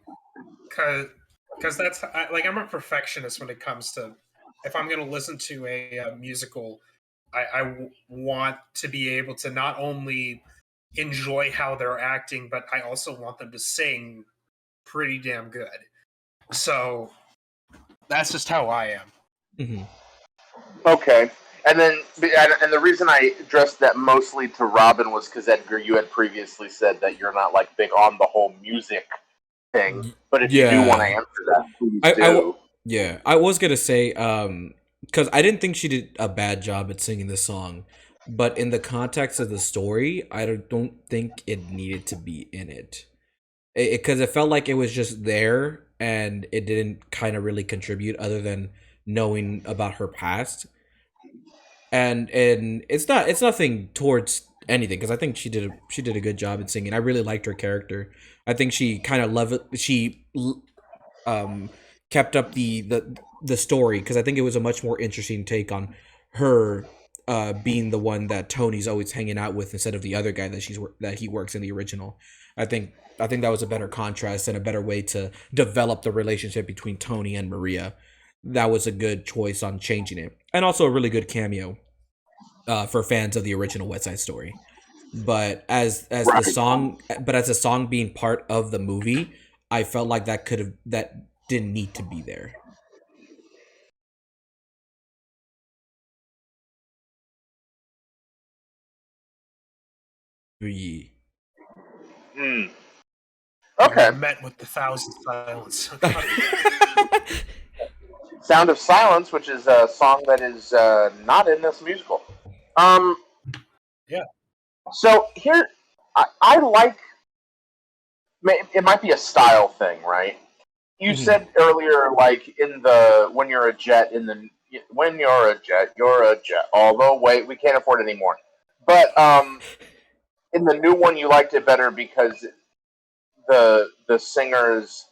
Because that's I'm a perfectionist when it comes to if I'm going to listen to a musical, I want to be able to not only enjoy how they're acting, but I also want them to sing pretty damn good. So that's just how I am. Mm-hmm. Okay. And the reason I addressed that mostly to Robin was because, Edgar, you had previously said that you're not like big on the whole music thing. But if you do want to answer that, please do. I was gonna say because I didn't think she did a bad job at singing this song, but in the context of the story, I don't think it needed to be in it because it felt like it was just there and it didn't kind of really contribute other than knowing about her past. And it's nothing towards anything because I think she did a good job at singing. I really liked her character. I think she kind of kept up the story because I think it was a much more interesting take on her being the one that Tony's always hanging out with instead of the other guy that he works in the original. I think that was a better contrast and a better way to develop the relationship between Tony and Maria. That was a good choice on changing it, and also a really good cameo for fans of the original West Side Story. But as the song, but as a song being part of the movie, I felt like that didn't need to be there. Yeah. Okay. Met with the thousand silence. Sound of Silence, which is a song that is not in this musical. Yeah. So here, I like. It might be a style thing, right? You said earlier, like in the when you're a jet you're a jet. Although wait, we can't afford it anymore. But in the new one, you liked it better because the singers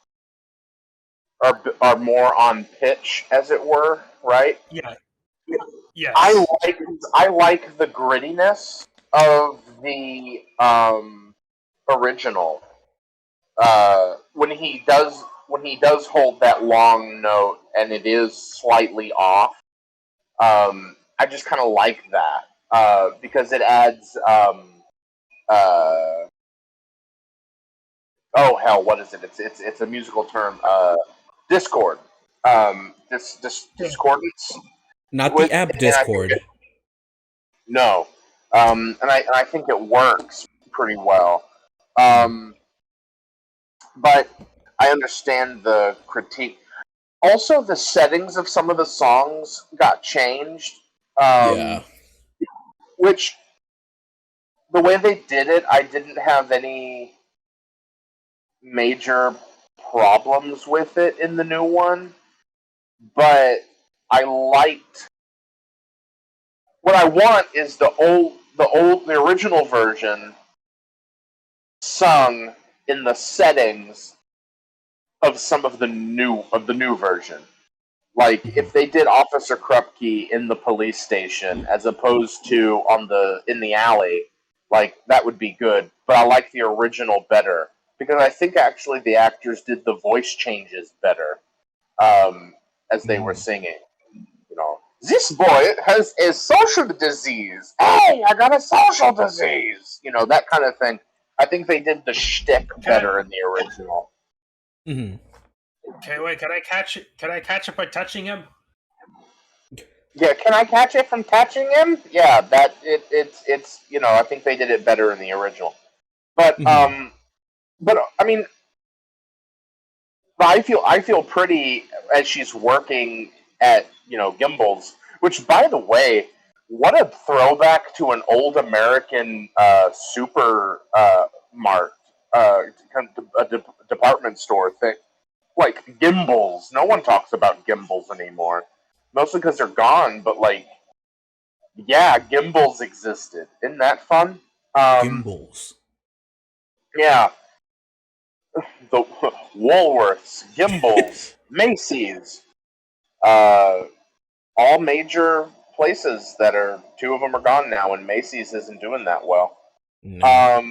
are more on pitch, as it were, right? Yeah. Yes. I like the grittiness of the original. When he does hold that long note and it is slightly off, I just kind of like that because it adds. Oh hell, what is it? It's a musical term. Discord. Discordance. Not the app Discord. No, and I think it works pretty well. But I understand the critique. Also, the settings of some of the songs got changed. Yeah. Which, the way they did it, I didn't have any major problems with it in the new one. But I liked. What I want is the original version sung in the settings of some of the new version. Like if they did Officer Krupke in the police station as opposed to in the alley, like that would be good. But I like the original better because I think actually the actors did the voice changes better as they were singing. You know, this boy has a social disease. Hey, I got a social disease. You know, that kind of thing. I think they did the shtick better in the original. Okay, wait. Can I catch it? Can I catch it by touching him? Yeah, can I catch it from touching him? Yeah, it's you know I think they did it better in the original, but I mean, I feel pretty as she's working at Gimbals, which by the way, what a throwback to an old American super mart department store thing. Like Gimbals, no one talks about Gimbals anymore. Mostly because they're gone, but like, yeah, Gimbals existed. Isn't that fun? Gimbals. Yeah. The Woolworths, Gimbals, Macy's, all major places that are. Two of them are gone now, and Macy's isn't doing that well. No.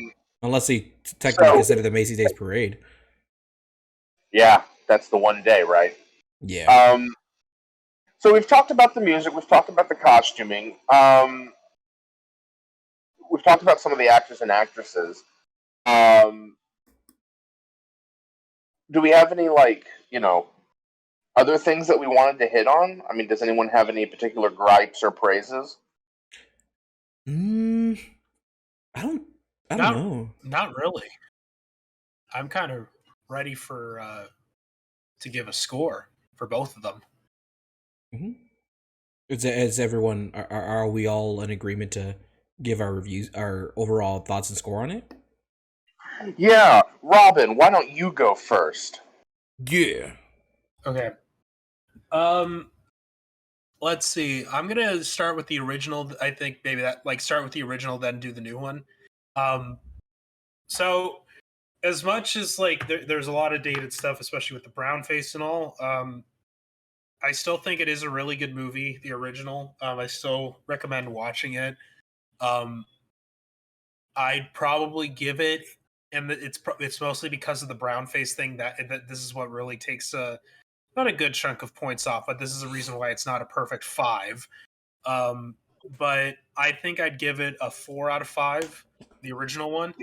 Unless they technically consider the Macy's Days Parade. Yeah, that's the one day, right? Yeah. So we've talked about the music, we've talked about the costuming, we've talked about some of the actors and actresses. Do we have any other things that we wanted to hit on? I mean, does anyone have any particular gripes or praises? I don't know. Not really. I'm kind of ready for to give a score for both of them. Is everyone are we all in agreement to give our reviews, our overall thoughts and score on it? Yeah, Robin, why don't you go first? Yeah. Okay. Let's see. I'm gonna start with the original. I think maybe that start with the original, then do the new one. So as much as there's a lot of dated stuff, especially with the brown face and all. I still think it is a really good movie, the original. I still recommend watching it. Um, I'd probably give it, and it's mostly because of the brown face thing that this is what really takes not a good chunk of points off, but this is a reason why it's not a perfect 5. Um, but I think I'd give it a 4 out of 5, the original one.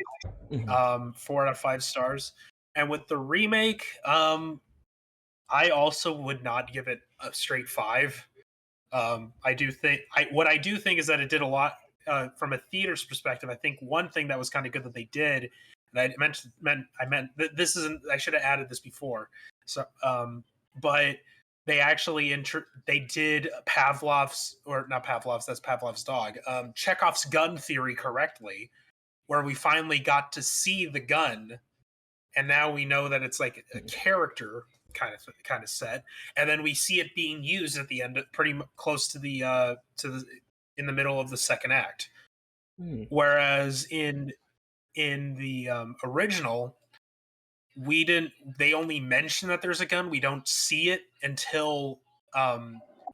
4 out of 5 stars. And with the remake, I also would not give it a straight 5. I do think what I do think is that it did a lot from a theater's perspective. I think one thing that was kind of good that they did, and I meant this isn't. I should have added this before. So, but they actually they did Pavlov's, or not Pavlov's. That's Pavlov's dog. Chekhov's gun theory correctly, where we finally got to see the gun, and now we know that it's like a character kind of set, and then we see it being used at the end, pretty close to the in the middle of the second act. Whereas in the original, they only mention that there's a gun. We don't see it until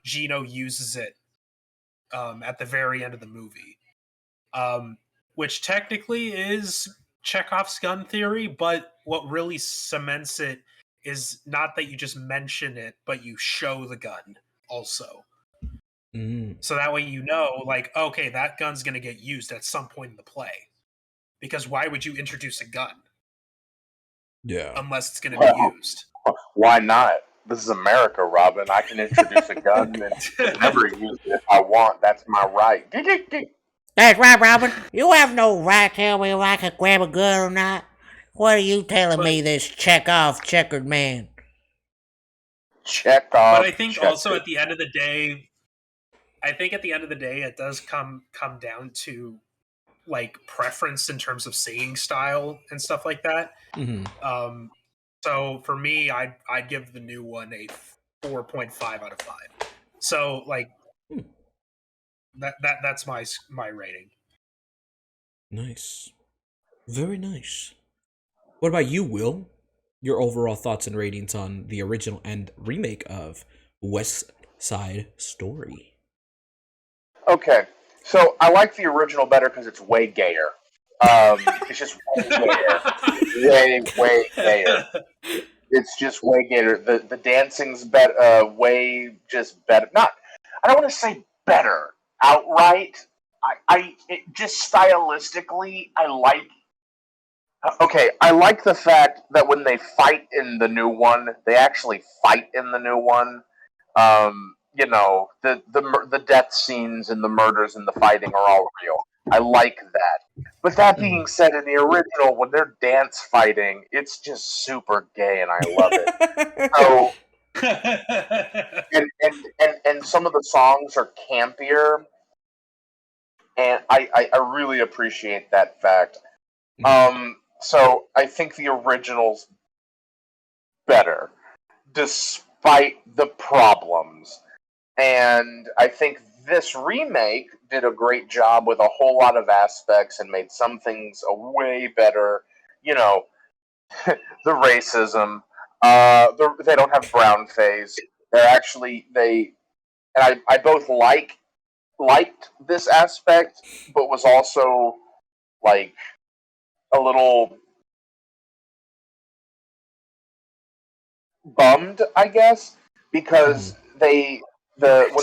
Gino uses it at the very end of the movie, which technically is Chekhov's gun theory, but what really cements it is not that you just mention it, but you show the gun also. So that way you know, like, okay, that gun's going to get used at some point in the play. Because why would you introduce a gun? Yeah. Unless it's going to be used. Why not? This is America, Robin. I can introduce a gun and never use it if I want. That's my right. That's right, Robin. You have no right to tell me if I can grab a gun or not. What are you telling me, this checkered man? Check off. But I think also at the end of the day, it does come down to like preference in terms of singing style and stuff like that. So for me, I'd give the new one a 4.5 out of 5. So like that's my rating. Nice, very nice. What about you, Will? Your overall thoughts and ratings on the original and remake of West Side Story? Okay, so I like the original better because it's way gayer. It's just way gayer. way gayer. It's just way gayer. The dancing's way just better. Not, I don't want to say better outright. It just stylistically, I like. Okay, I like the fact that when they fight in the new one, they actually fight in the new one. You know, the death scenes and the murders and the fighting are all real. I like that. But that being said, in the original, when they're dance fighting, it's just super gay, and I love it. So, and some of the songs are campier, and I really appreciate that fact. So I think the original's better, despite the problems. And I think this remake did a great job with a whole lot of aspects and made some things a way better. You know, the racism. They don't have brown face. They're actually and I both liked this aspect, but was also like a little bummed, I guess, because when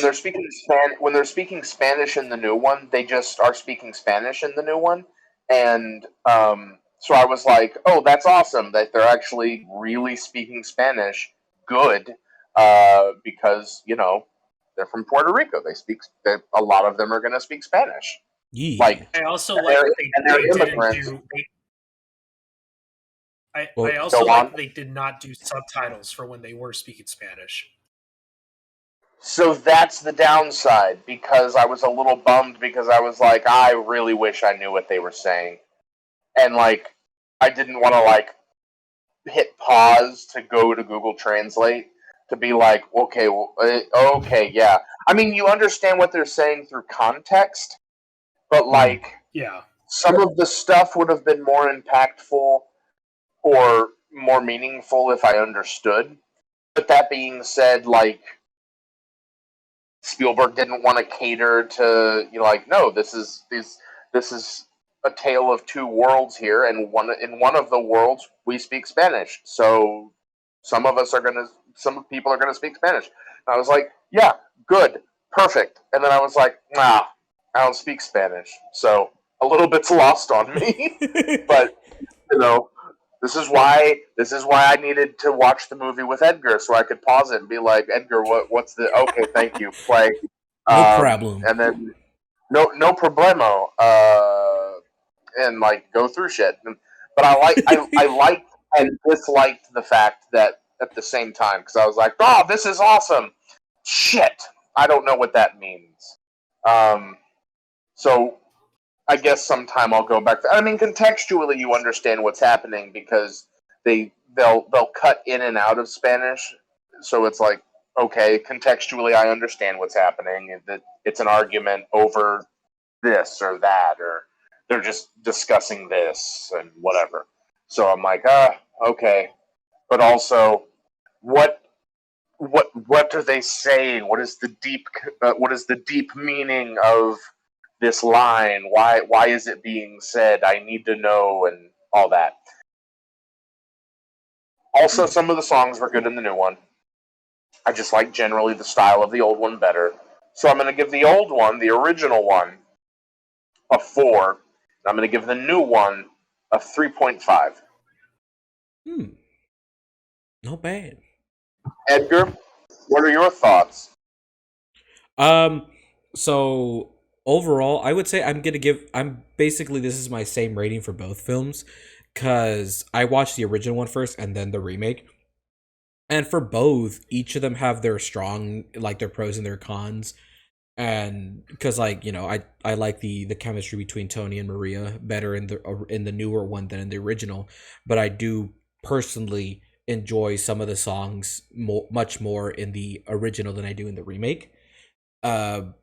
they're speaking Spanish in the new one, they just are speaking Spanish in the new one, and so I was like, oh, that's awesome that they're actually really speaking Spanish good, because they're from Puerto Rico. A lot of them are going to speak Spanish. Yeah. Like, I also like that they didn't do. I also like that they did not do subtitles for when they were speaking Spanish. So that's the downside, because I was a little bummed because I was like, I really wish I knew what they were saying. And like, I didn't want to like hit pause to go to Google Translate to be like, okay, okay, yeah. I mean, you understand what they're saying through context, but like, yeah, some of the stuff would have been more impactful or more meaningful if I understood. But that being said, like, Spielberg didn't want to cater to, like, no, this is a tale of two worlds here, and in one of the worlds we speak Spanish. So some people are gonna speak Spanish. And I was like, yeah, good, perfect. And then I was like, nah, I don't speak Spanish, so a little bit's lost on me. But this is why I needed to watch the movie with Edgar, so I could pause it and be like, Edgar, what's the okay? Thank you, play. No problem. And then no problemo. And like go through shit. But I liked and disliked the fact that at the same time, because I was like, oh, this is awesome. Shit, I don't know what that means. So I guess sometime I'll go back. I mean, contextually, you understand what's happening because they'll cut in and out of Spanish, so it's like, okay, contextually, I understand what's happening. That it's an argument over this or that, or they're just discussing this and whatever. So I'm like, okay, but also, what are they saying? What is the deep meaning of this line? Why is it being said? I need to know, and all that. Also, some of the songs were good in the new one. I just like generally the style of the old one better. So I'm going to give the old one, the original one, a 4. And I'm going to give the new one a 3.5. Not bad. Edgar, what are your thoughts? So overall, I would say this is my same rating for both films, because I watched the original one first and then the remake. And for both, each of them have their strong, like, their pros and their cons. And because, like, I like the chemistry between Tony and Maria better in the newer one than in the original. But I do personally enjoy some of the songs much more in the original than I do in the remake. And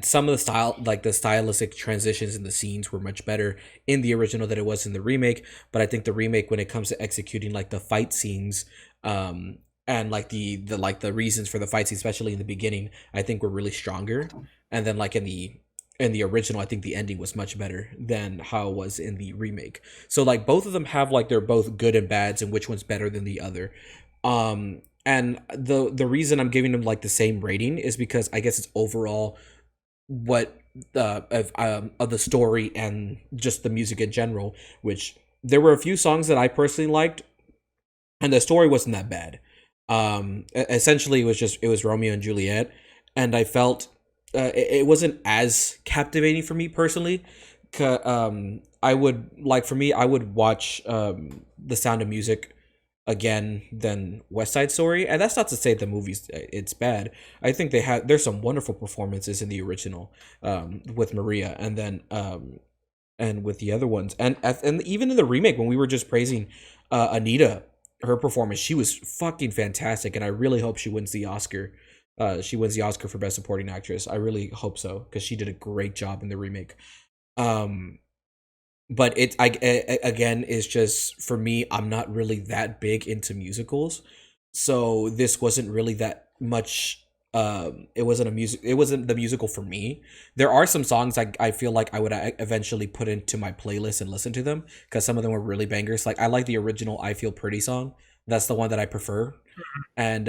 some of the style, like the stylistic transitions in the scenes, were much better in the original than it was in the remake. But I think the remake, when it comes to executing like the fight scenes, and like the reasons for the fight scenes, especially in the beginning, I think were really stronger. And then like in the original, I think the ending was much better than how it was in the remake. So like both of them have like they're both good and bads, and which one's better than the other. And the reason I'm giving them like the same rating is because I guess it's overall what of the story and just the music in general, which there were a few songs that I personally liked, and the story wasn't that bad. Essentially it was Romeo and Juliet, and I felt it wasn't as captivating for me personally. I would watch The Sound of Music again than West Side Story, and that's not to say the it's bad. I think there's some wonderful performances in the original, with Maria, and then and with the other ones, and even in the remake when we were just praising Anita, her performance, she was fucking fantastic, and I really hope she wins the Oscar. She wins the Oscar for Best Supporting Actress. I really hope so, because she did a great job in the remake. But again, it's just, for me, I'm not really that big into musicals, so this wasn't really that much. It wasn't the musical for me. There are some songs I feel like I would eventually put into my playlist and listen to them, because some of them were really bangers. Like I like the original "I Feel Pretty" song. That's the one that I prefer, and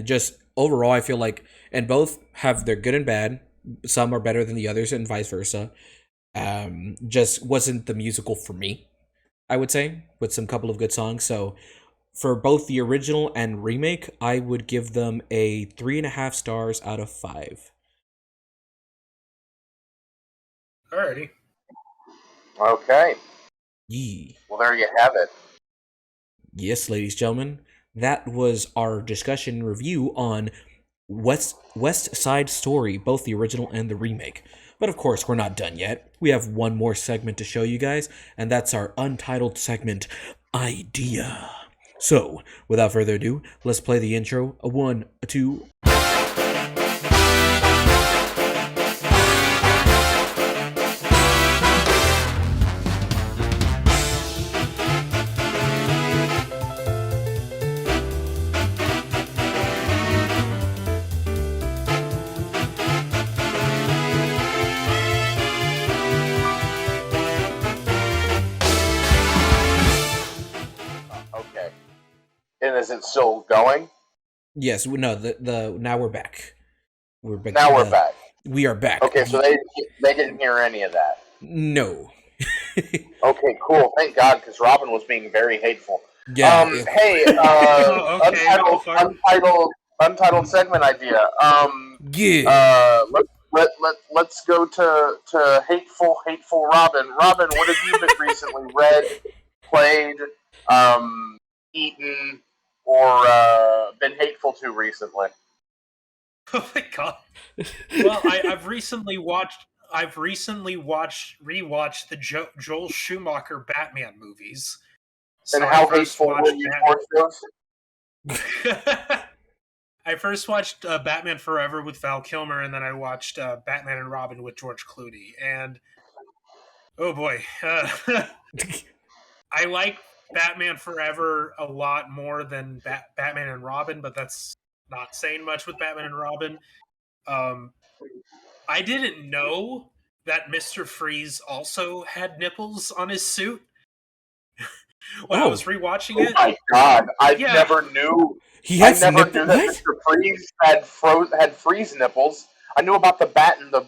just overall, I feel like, and both have their good and bad. Some are better than the others, and vice versa. Just wasn't the musical for me, I would say, with some couple of good songs. So for both the original and remake, I would give them a 3.5 stars out of 5. Alrighty. Okay. Yee. Well, there you have it. Yes, ladies and gentlemen, that was our discussion and review on West Side Story, both the original and the remake. But of course, we're not done yet. We have one more segment to show you guys, and that's our Untitled segment, Idea. So, without further ado, let's play the intro. 1, 2... is it still going? Yes, no, the now we're back. We're back. Now we're back. We are back. Okay, so they didn't hear any of that. No. Okay, cool. Thank God, because Robin was being very hateful. Yeah. Hey, Okay, untitled segment idea. Yeah. Let's go to hateful Robin. Robin, what have you been recently read, played, eaten, or been hateful to recently? Oh my god! Well, I've recently rewatched the Joel Schumacher Batman movies. And So how hateful were you towards those? I first watched Batman Forever with Val Kilmer, and then I watched Batman and Robin with George Clooney. And oh boy, I like Batman Forever a lot more than Batman and Robin, but that's not saying much with Batman and Robin. I didn't know that Mr. Freeze also had nipples on his suit when I was rewatching it. Oh my god, I never knew. I never knew that Mr. Freeze had freeze nipples. I knew about the bat and the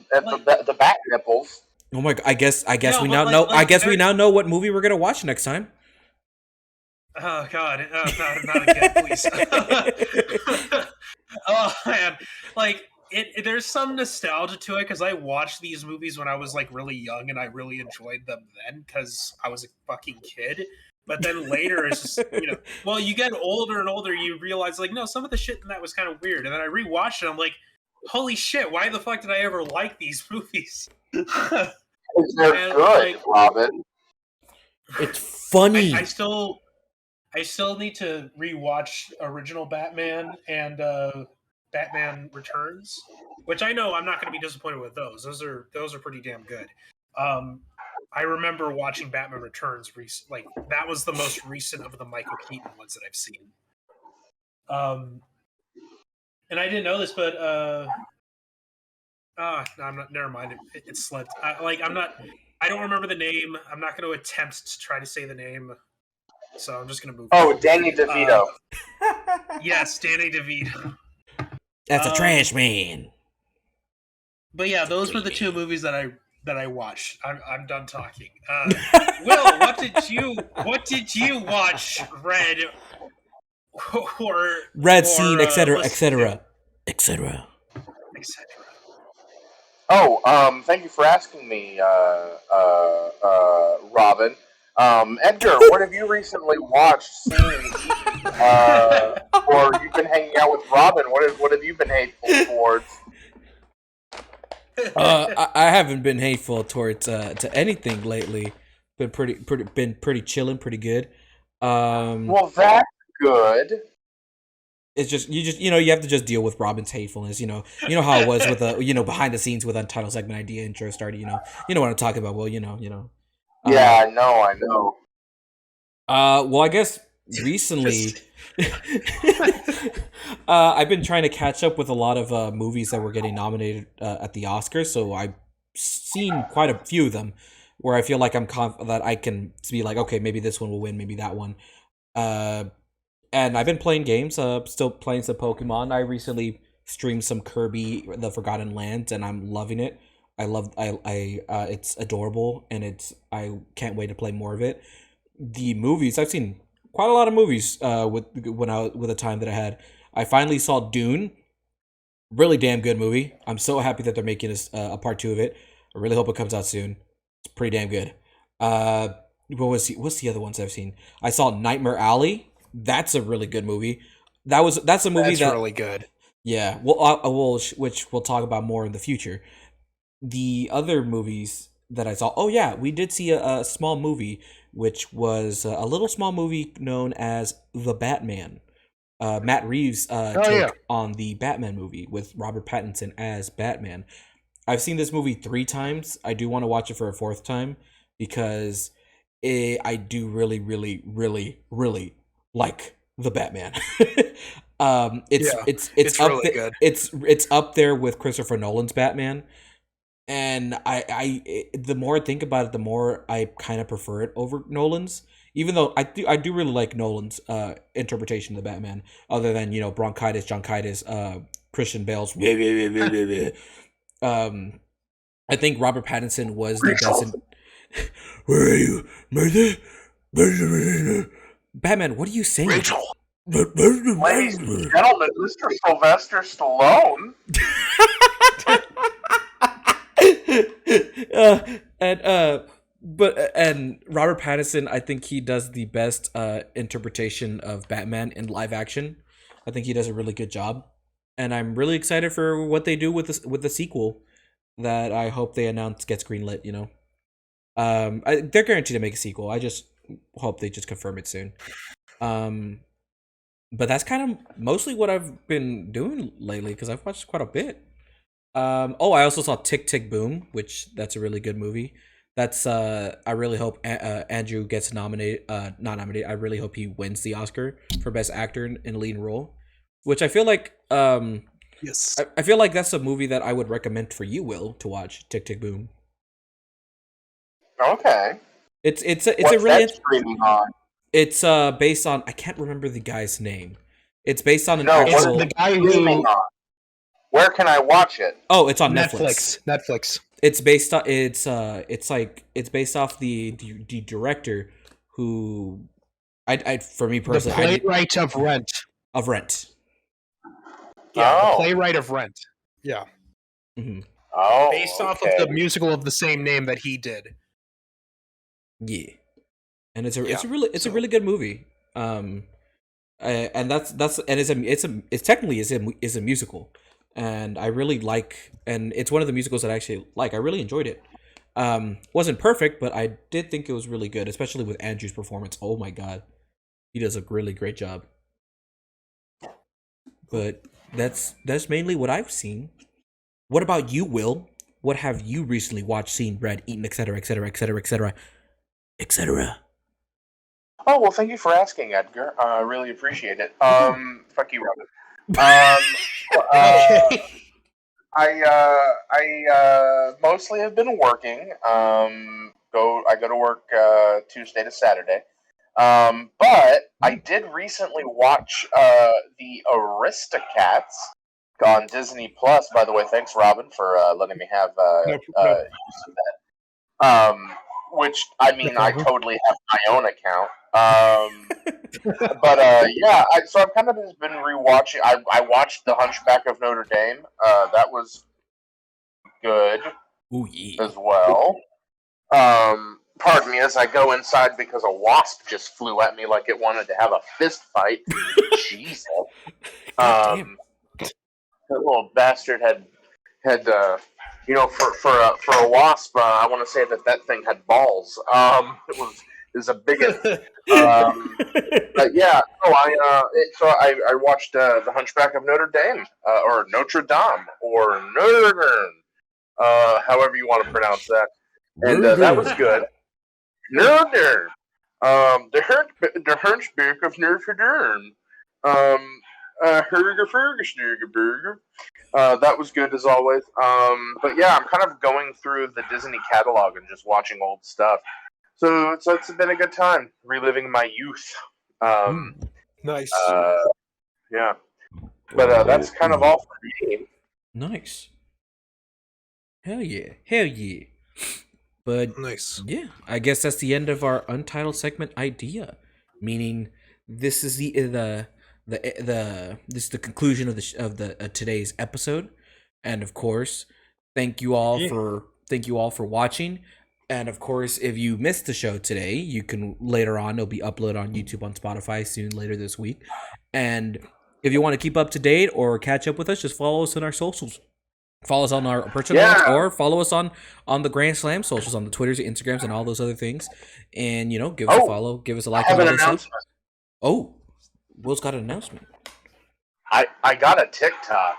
bat nipples. Oh my! I guess No, we but now like- know. like I guess we there- now know what movie we're gonna watch next time. Oh god, not again, please. Oh man, like there's some nostalgia to it because I watched these movies when I was like really young and I really enjoyed them then because I was a fucking kid. But then later, it's just well, you get older and older, you realize like no, some of the shit in that was kind of weird. And then I rewatched it, I'm like, holy shit, why the fuck did I ever like these movies? Because they're good, Robin. It's funny. I still need to rewatch original Batman and Batman Returns, which I know I'm not going to be disappointed with those. Those are pretty damn good. I remember watching Batman Returns like that was the most recent of the Michael Keaton ones that I've seen. And I didn't know this, but no, I'm not. Never mind. It slipped. I don't remember the name. I'm not going to attempt to try to say the name. So I'm just going to move. Oh, Danny DeVito. Yes, Danny DeVito. That's a trash man. But yeah, those were the two movies that I watched. I'm done talking. Will, what did you watch? Read, Scene, etc., etc., etc. Oh, thank you for asking me, Robin. Edgar, what have you recently watched, seen, or you've been hanging out with Robin? What have you been hateful towards? I haven't been hateful towards to anything lately. Been pretty chilling, pretty good. Well, that's good. It's just you have to just deal with Robin's hatefulness. You know how it was with behind the scenes with Untitled segment idea intro started. You know what I'm talking about. Well, you know. Yeah, I know. Well, I guess recently, I've been trying to catch up with a lot of movies that were getting nominated at the Oscars. So I've seen quite a few of them, where I feel like I'm that I can be like, okay, maybe this one will win, maybe that one. And I've been playing games. Still playing some Pokemon. I recently streamed some Kirby: The Forgotten Lands, and I'm loving it. It's adorable, and I can't wait to play more of it. The movies, I've seen quite a lot of movies with the time that I had. I finally saw Dune. Really damn good movie. I'm so happy that they're making a part 2 of it. I really hope it comes out soon. It's pretty damn good. What's the other ones I've seen? I saw Nightmare Alley. That's a really good movie. That's a movie that's really good. Yeah. Which we'll talk about more in the future. The other movies that I saw. Oh yeah, we did see a small movie, which was a little small movie known as The Batman. Matt Reeves' take on the Batman movie with Robert Pattinson as Batman. I've seen this movie 3 times. I do want to watch it for a 4th time because I do really, really, really, really like the Batman. It's up really good. It's up there with Christopher Nolan's Batman. And I the more I think about it, the more I kind of prefer it over Nolan's. Even though I do really like Nolan's interpretation of the Batman, other than bronchitis, John-chitis, Christian Bale's. I think Robert Pattinson was the best. Where are you, Martha? Batman, what are you saying? Rachel. Ladies and gentlemen, Mr. Sylvester Stallone. And Robert Pattinson, I think he does the best interpretation of Batman in live action. I think he does a really good job, and I'm really excited for what they do with the sequel that I hope they announce gets greenlit. They're guaranteed to make a sequel. I just hope they just confirm it soon. But that's kind of mostly what I've been doing lately because I've watched quite a bit. I also saw Tick Tick Boom, which that's a really good movie. That's I really hope Andrew gets nominated. Not nominated. I really hope he wins the Oscar for Best Actor in a lead role, which I feel like yes, I feel like that's a movie that I would recommend for you, Will, to watch. Tick Tick Boom. Okay. It's What's a really that streaming on? It's based on I can't remember the guy's name. It's based on an No, actual. the guy Streaming who on. Where can I watch it? Oh, it's on Netflix. Netflix. It's based on it's based off the director who I for me The personally playwright of Rent. of Rent. Yeah, Oh. the playwright of Rent. Yeah, Mm-hmm. Oh, based off okay. of the musical of the same name that he did. Yeah, and it's a so- really good movie. And that's and it's technically is a musical, and I really like, and it's one of the musicals that I actually like. I really enjoyed it. Wasn't perfect, but I did think it was really good, especially with Andrew's performance. Oh my god, he does a really great job. But that's mainly what I've seen. What about you, Will? What have you recently watched, seen, read, eaten, etc., etc., etc., etc., etc.? Oh, well, thank you for asking, Edgar. I really appreciate it. Fuck you, Robin. I mostly have been working. I go to work Tuesday to Saturday. But I did recently watch the Aristocats on Disney Plus. By the way, thanks, Robin, for letting me have use of that. Which I mean, I totally have my own account. But yeah, so I've kind of just been rewatching. I watched The Hunchback of Notre Dame. That was good Ooh, yeah. as well. Pardon me as I go inside because a wasp just flew at me like it wanted to have a fist fight. Jesus. Damn. That little bastard had for a wasp, I want to say that thing had balls. It was a bigot. But yeah, I watched The Hunchback of Notre Dame, or Notre Dame, or Notre Dame, however you want to pronounce that, and that was good. Notre Dame, the Hunchback of Notre Dame, that was good as always. But yeah, I'm kind of going through the Disney catalog and just watching old stuff. So it's been a good time reliving my youth. Nice. Yeah, but that's kind of all for me. Nice. Hell yeah. But Nice. yeah, I guess that's the end of our Untitled segment idea. Meaning, this is the conclusion of the today's episode, and of course, thank you all for watching. And of course, if you missed the show today, you can later on, it'll be uploaded on YouTube, on Spotify soon later this week. And if you want to keep up to date or catch up with us, just follow us on our socials. Follow us on our personal ones, or follow us on the Grand Slam socials, on the Twitters, Instagrams, and all those other things. And give us a follow, give us a like, and all those stuff. Oh, Will's got an announcement. I got a TikTok.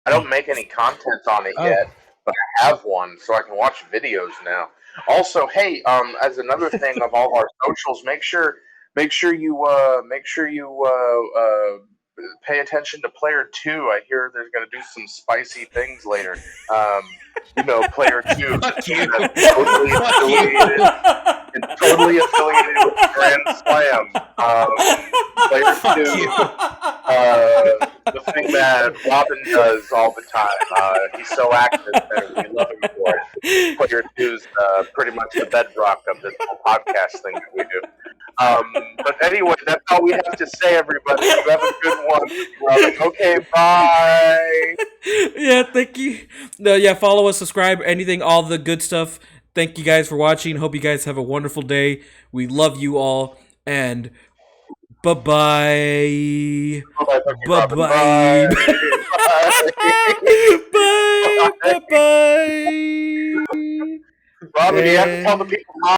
I don't make any content on it yet, but I have one, so I can watch videos now. Also, hey, as another thing of all our socials, make sure you pay attention to player 2. I hear they're going to do some spicy things later. Player 2 Fuck you. totally affiliated with Grand Slam. Player 2, the thing that Robin does all the time. He's so active and we love him for it. Player 2's pretty much the bedrock of this whole podcast thing that we do. But anyway, that's all we have to say, everybody. You have a good one. Robin. Okay, bye. Yeah, thank you. No, yeah, follow us, subscribe, anything, all the good stuff. Thank you guys for watching. Hope you guys have a wonderful day. We love you all, and bye-bye. Bye-bye. Bye. Bye. Bye-bye. Robin, you have to tell the people